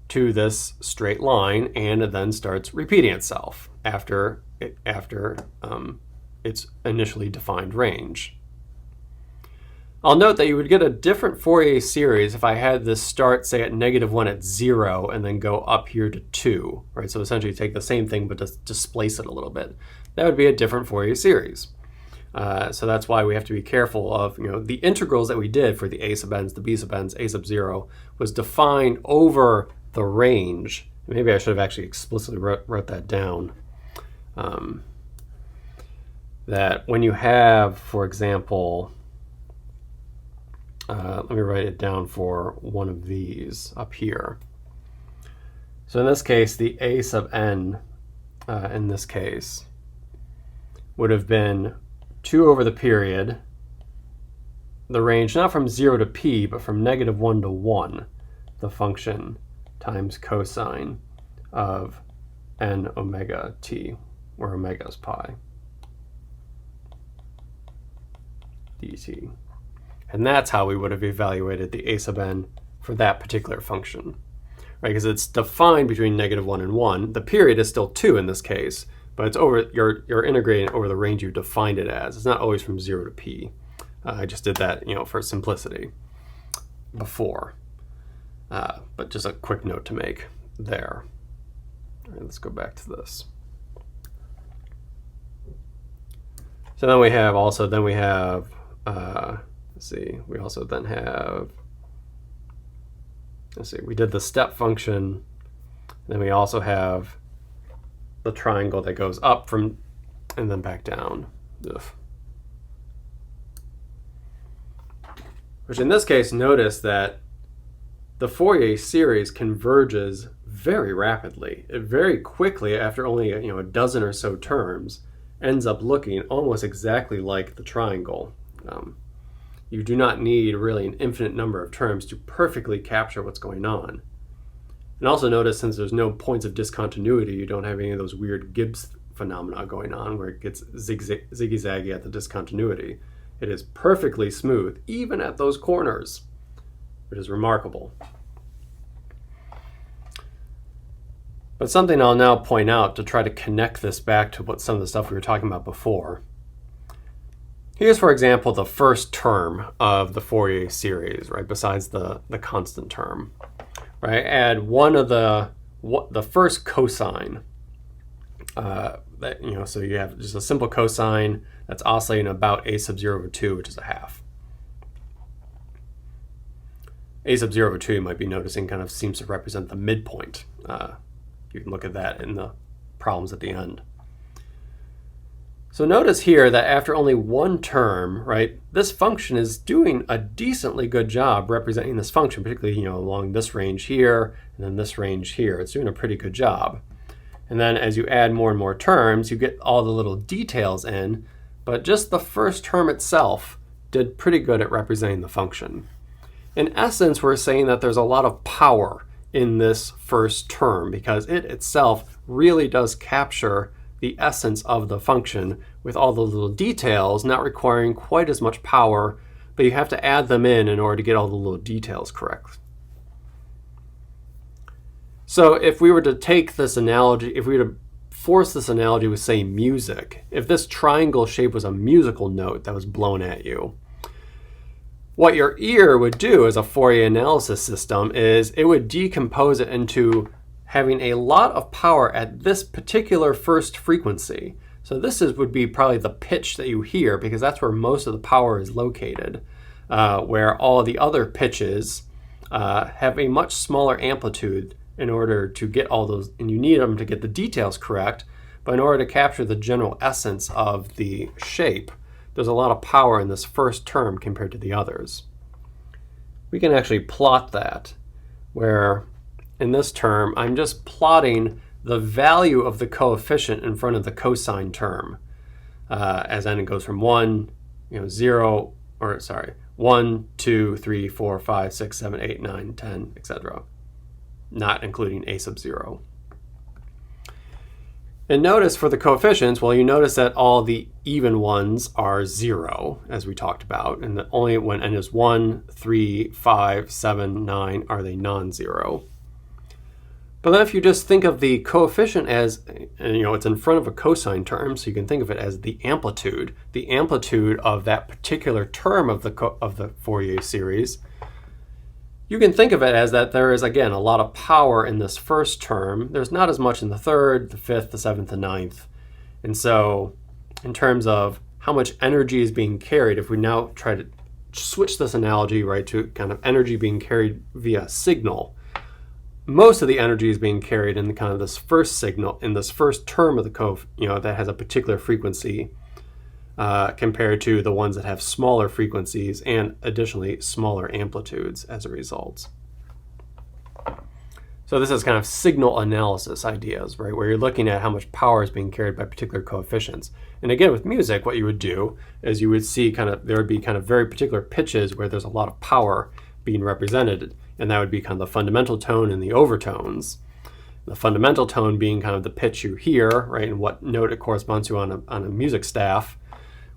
to this straight line, and it then starts repeating itself after its initially defined range. I'll note that you would get a different Fourier series if I had this start, say, at -1 at 0 and then go up here to 2, right? So essentially take the same thing but just displace it a little bit. That would be a different Fourier series. So that's why we have to be careful of, the integrals that we did for the a sub n's, the b sub n's, a sub 0 was defined over the range. Maybe I should have actually explicitly wrote that down. That when you have, for example, let me write it down for one of these up here. So in this case, the a sub n in this case would have been 2 over the period, the range not from 0 to p, but from -1 to 1, the function times cosine of n omega t, where omega is pi, dt. And that's how we would have evaluated the a sub n for that particular function, right? Because it's defined between -1 and 1. The period is still 2 in this case, but it's over, you're integrating over the range you defined it as. It's not always from 0 to p. I just did that, for simplicity before. But just a quick note to make there. All right, let's go back to this. So then we have let's see, we also then have, let's see, we did the step function, then we also have the triangle that goes up from and then back down. Ugh. Which in this case, notice that the Fourier series converges very rapidly. It very quickly, after only a dozen or so terms, ends up looking almost exactly like the triangle. You do not need really an infinite number of terms to perfectly capture what's going on. And also notice, since there's no points of discontinuity, you don't have any of those weird Gibbs phenomena going on where it gets ziggy-zaggy at the discontinuity. It is perfectly smooth, even at those corners, which is remarkable. But something I'll now point out to try to connect this back to what some of the stuff we were talking about before. Here's, for example, the first term of the Fourier series, right, besides the constant term. Right, add one of the first cosine. So you have just a simple cosine that's oscillating about a sub 0 over 2, which is a half. A sub 0 over 2, you might be noticing, kind of seems to represent the midpoint. You can look at that in the problems at the end. So notice here that after only one term, right, this function is doing a decently good job representing this function, particularly along this range here and then this range here. It's doing a pretty good job. And then as you add more and more terms, you get all the little details in, but just the first term itself did pretty good at representing the function. In essence, we're saying that there's a lot of power in this first term because it itself really does capture the essence of the function with all the little details, not requiring quite as much power, but you have to add them in order to get all the little details correct. So if we were to take this analogy, if we were to force this analogy with, say, music, if this triangle shape was a musical note that was blown at you, what your ear would do as a Fourier analysis system is it would decompose it into having a lot of power at this particular first frequency. So this would be probably the pitch that you hear because that's where most of the power is located, where all the other pitches have a much smaller amplitude in order to get all those, and you need them to get the details correct, but in order to capture the general essence of the shape, there's a lot of power in this first term compared to the others. We can actually plot that, where in this term, I'm just plotting the value of the coefficient in front of the cosine term, as n goes from 1, 1, 2, 3, 4, 5, 6, 7, 8, 9, 10, etc., not including a sub 0. And notice for the coefficients, well, you notice that all the even ones are 0, as we talked about, and that only when n is 1, 3, 5, 7, 9 are they non-zero. But then if you just think of the coefficient as, it's in front of a cosine term, so you can think of it as the amplitude of that particular term of the Fourier series, you can think of it as that there is, again, a lot of power in this first term. There's not as much in the third, the fifth, the seventh, the ninth. And so in terms of how much energy is being carried, if we now try to switch this analogy, right, to kind of energy being carried via signal, most of the energy is being carried in kind of this first signal, in this first term of the that has a particular frequency, compared to the ones that have smaller frequencies and additionally smaller amplitudes as a result. So this is kind of signal analysis ideas, right, where you're looking at how much power is being carried by particular coefficients. And again, with music, what you would do is you would see there would be kind of very particular pitches where there's a lot of power being represented, and that would be kind of the fundamental tone and the overtones. The fundamental tone being kind of the pitch you hear, right, and what note it corresponds to on a music staff,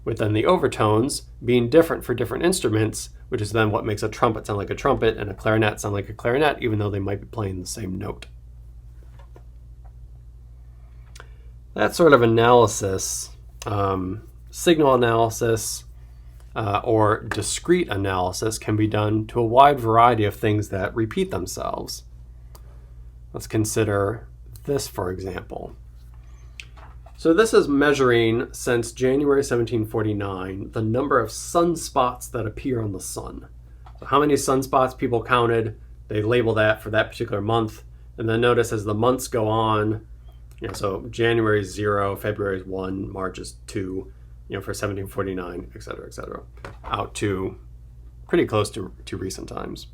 with then the overtones being different for different instruments, which is then what makes a trumpet sound like a trumpet and a clarinet sound like a clarinet, even though they might be playing the same note. That sort of analysis, signal analysis, or discrete analysis, can be done to a wide variety of things that repeat themselves. Let's consider this, for example. So this is measuring, since January 1749, the number of sunspots that appear on the sun. So how many sunspots people counted, they label that for that particular month, and then notice as the months go on, So January is 0, February is 1, March is 2, for 1749, et cetera, out to pretty close to recent times.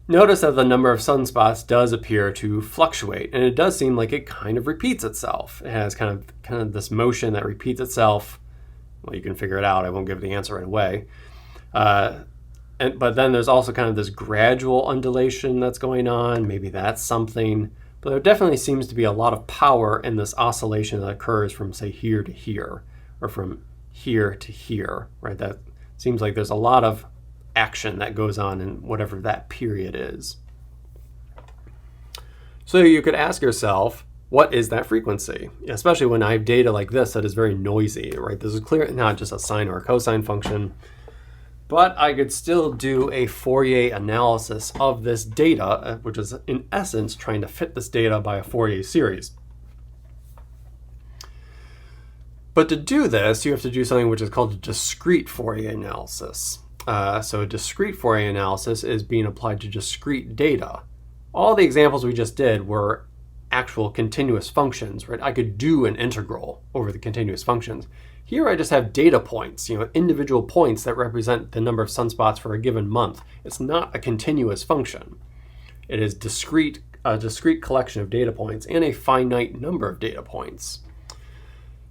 Notice that the number of sunspots does appear to fluctuate, and it does seem like it kind of repeats itself. It has kind of this motion that repeats itself. Well, you can figure it out. I won't give the answer right away. But then there's also kind of this gradual undulation that's going on. Maybe that's something. But there definitely seems to be a lot of power in this oscillation that occurs from, say, here to here, or from here to here, right? That seems like there's a lot of action that goes on in whatever that period is. So you could ask yourself, what is that frequency? Especially when I have data like this that is very noisy, right? This is clearly not just a sine or a cosine function, but I could still do a Fourier analysis of this data, which is in essence trying to fit this data by a Fourier series. But to do this, you have to do something which is called a discrete Fourier analysis. So a discrete Fourier analysis is being applied to discrete data. All the examples we just did were actual continuous functions, right? I could do an integral over the continuous functions. Here I just have data points, individual points that represent the number of sunspots for a given month. It's not a continuous function. It is a discrete collection of data points and a finite number of data points.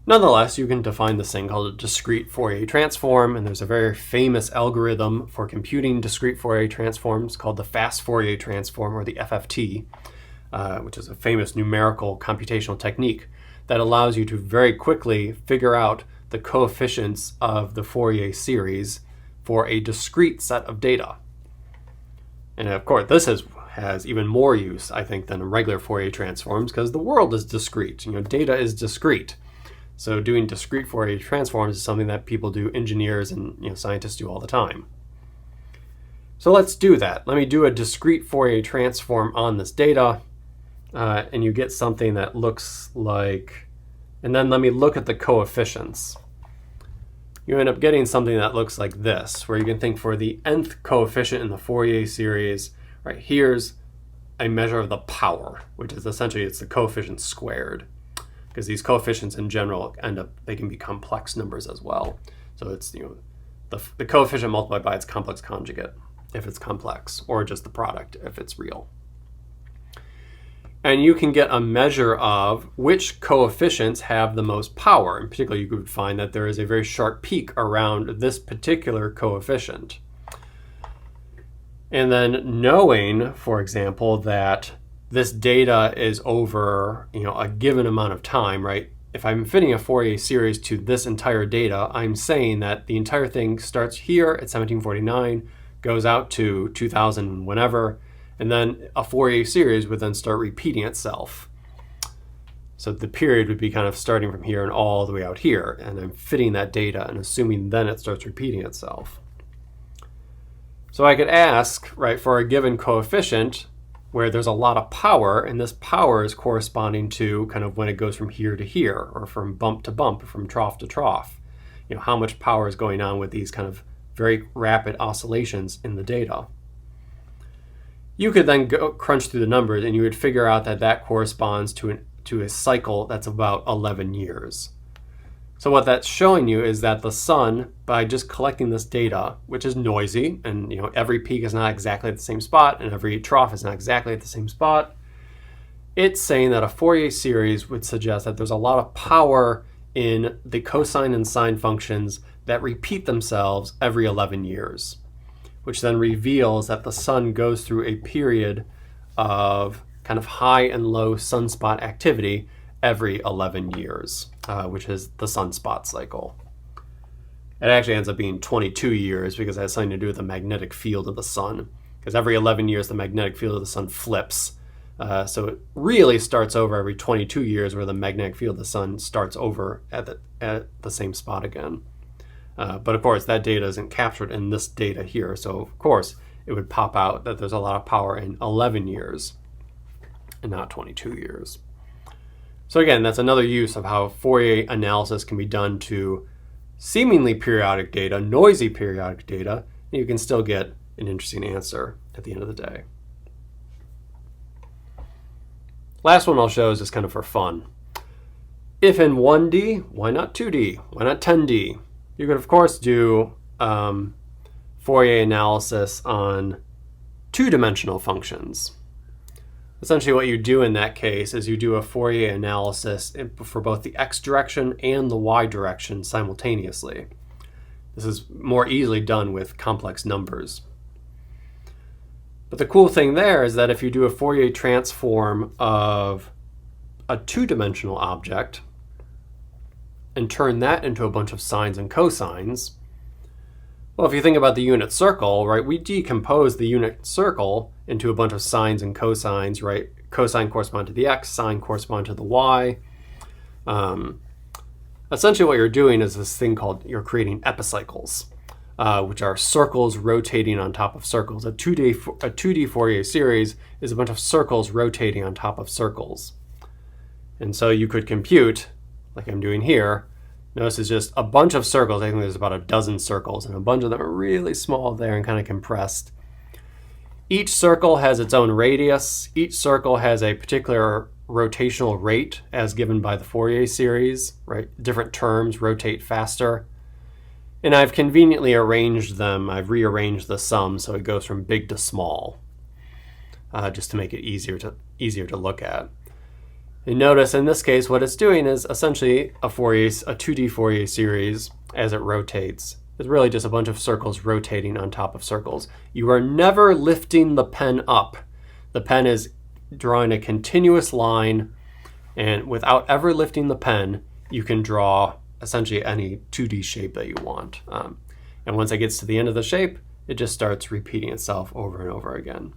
Nonetheless, you can define this thing called a discrete Fourier transform, and there's a very famous algorithm for computing discrete Fourier transforms called the fast Fourier transform, or the FFT, which is a famous numerical computational technique that allows you to very quickly figure out the coefficients of the Fourier series for a discrete set of data. And of course, this has even more use, I think, than regular Fourier transforms, because the world is discrete. Data is discrete. So doing discrete Fourier transforms is something that people do, engineers and scientists do all the time. So let's do that. Let me do a discrete Fourier transform on this data, and you get something that looks like, and then let me look at the coefficients. You end up getting something that looks like this, where you can think for the nth coefficient in the Fourier series, right, here's a measure of the power, which is essentially it's the coefficient squared. Because these coefficients in general they can be complex numbers as well. So it's the coefficient multiplied by its complex conjugate if it's complex, or just the product if it's real. And you can get a measure of which coefficients have the most power. In particular, you could find that there is a very sharp peak around this particular coefficient. And then knowing, for example, that this data is over a given amount of time, right? If I'm fitting a Fourier series to this entire data, I'm saying that the entire thing starts here at 1749, goes out to 2000 whenever, and then a Fourier series would then start repeating itself. So the period would be kind of starting from here and all the way out here, and I'm fitting that data and assuming then it starts repeating itself. So I could ask, right, for a given coefficient, where there's a lot of power, and this power is corresponding to kind of when it goes from here to here, or from bump to bump, or from trough to trough. How much power is going on with these kind of very rapid oscillations in the data. You could then go crunch through the numbers, and you would figure out that that corresponds to a cycle that's about 11 years. So what that's showing you is that the sun, by just collecting this data, which is noisy, and every peak is not exactly at the same spot, and every trough is not exactly at the same spot, it's saying that a Fourier series would suggest that there's a lot of power in the cosine and sine functions that repeat themselves every 11 years, which then reveals that the sun goes through a period of kind of high and low sunspot activity every 11 years, which is the sunspot cycle. It actually ends up being 22 years because it has something to do with the magnetic field of the sun. Because every 11 years, the magnetic field of the sun flips. So it really starts over every 22 years, where the magnetic field of the sun starts over at the same spot again. But of course, that data isn't captured in this data here. So of course, it would pop out that there's a lot of power in 11 years and not 22 years. So again, that's another use of how Fourier analysis can be done to seemingly periodic data, noisy periodic data, and you can still get an interesting answer at the end of the day. Last one I'll show is just kind of for fun. If in 1D, why not 2D? Why not 10D? You could, of course, do Fourier analysis on two-dimensional functions. Essentially what you do in that case is you do a Fourier analysis for both the x direction and the y direction simultaneously. This is more easily done with complex numbers. But the cool thing there is that if you do a Fourier transform of a two-dimensional object and turn that into a bunch of sines and cosines, well, if you think about the unit circle, right, we decompose the unit circle into a bunch of sines and cosines, right? Cosine correspond to the x, sine correspond to the y. Essentially what you're doing is this thing called, you're creating epicycles, which are circles rotating on top of circles. A 2D Fourier series is a bunch of circles rotating on top of circles. And so you could compute, like I'm doing here, notice it's just a bunch of circles. I think there's about a dozen circles, and a bunch of them are really small there and kind of compressed. Each circle has its own radius. Each circle has a particular rotational rate as given by the Fourier series, right? Different terms rotate faster. And I've conveniently arranged them. I've rearranged the sum so it goes from big to small, just to make it easier to look at. And notice in this case, what it's doing is essentially a 2D Fourier series as it rotates. It's really just a bunch of circles rotating on top of circles. You are never lifting the pen up. The pen is drawing a continuous line, and without ever lifting the pen, you can draw essentially any 2D shape that you want. And once it gets to the end of the shape, it just starts repeating itself over and over again.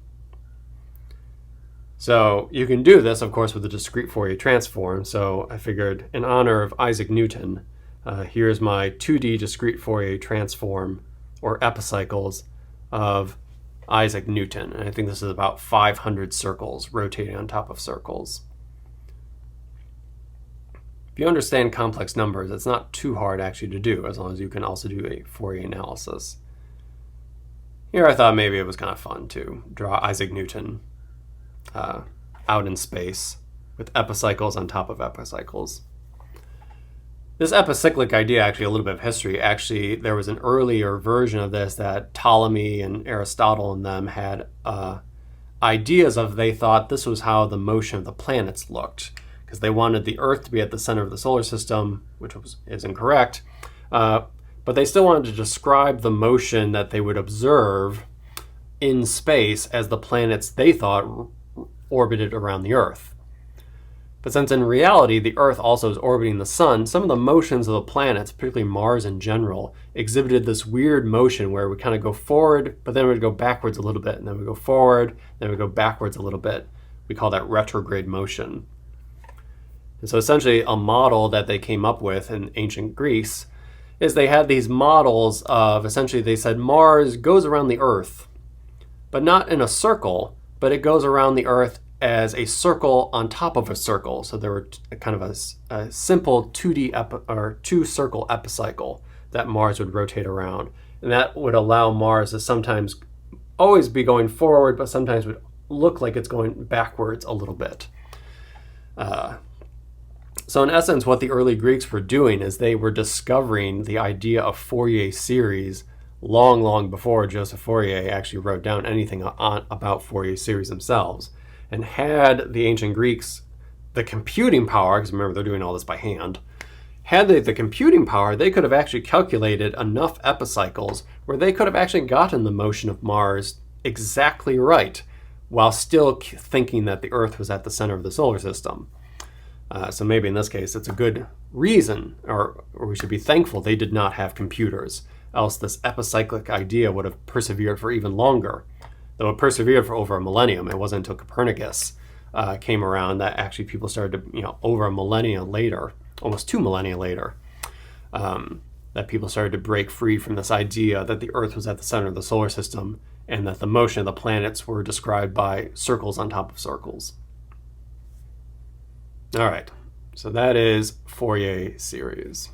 So you can do this, of course, with the discrete Fourier transform. So I figured, in honor of Isaac Newton, here's my 2D discrete Fourier transform, or epicycles, of Isaac Newton. And I think this is about 500 circles rotating on top of circles. If you understand complex numbers, it's not too hard actually to do, as long as you can also do a Fourier analysis. Here I thought maybe it was kind of fun to draw Isaac Newton out in space with epicycles on top of epicycles. This epicyclic idea, actually a little bit of history, actually there was an earlier version of this that Ptolemy and Aristotle and them had ideas of. They thought this was how the motion of the planets looked, because they wanted the Earth to be at the center of the solar system, which is incorrect, but they still wanted to describe the motion that they would observe in space as the planets they thought orbited around the Earth. But since in reality the Earth also is orbiting the Sun, some of the motions of the planets, particularly Mars in general, exhibited this weird motion where we kind of go forward, but then we'd go backwards a little bit, and then we go forward, then we go backwards a little bit. We call that retrograde motion. And so essentially a model that they came up with in ancient Greece is they had these models of, essentially they said Mars goes around the Earth, but not in a circle, but it goes around the Earth as a circle on top of a circle. So there were kind of a simple 2D two-circle epicycle that Mars would rotate around. And that would allow Mars to sometimes always be going forward, but sometimes would look like it's going backwards a little bit. So in essence, what the early Greeks were doing is they were discovering the idea of Fourier series long before Joseph Fourier actually wrote down anything about Fourier series themselves. And had the ancient Greeks the computing power, because remember they're doing all this by hand, had they the computing power, they could have actually calculated enough epicycles where they could have actually gotten the motion of Mars exactly right, while still thinking that the Earth was at the center of the solar system. So maybe in this case it's a good reason, or we should be thankful they did not have computers, else this epicyclic idea would have persevered for even longer. Though it persevered for over a millennium. It wasn't until Copernicus came around that actually people started to, over a millennia later, almost 2 millennia later, that people started to break free from this idea that the Earth was at the center of the solar system and that the motion of the planets were described by circles on top of circles. All right, so that is Fourier series.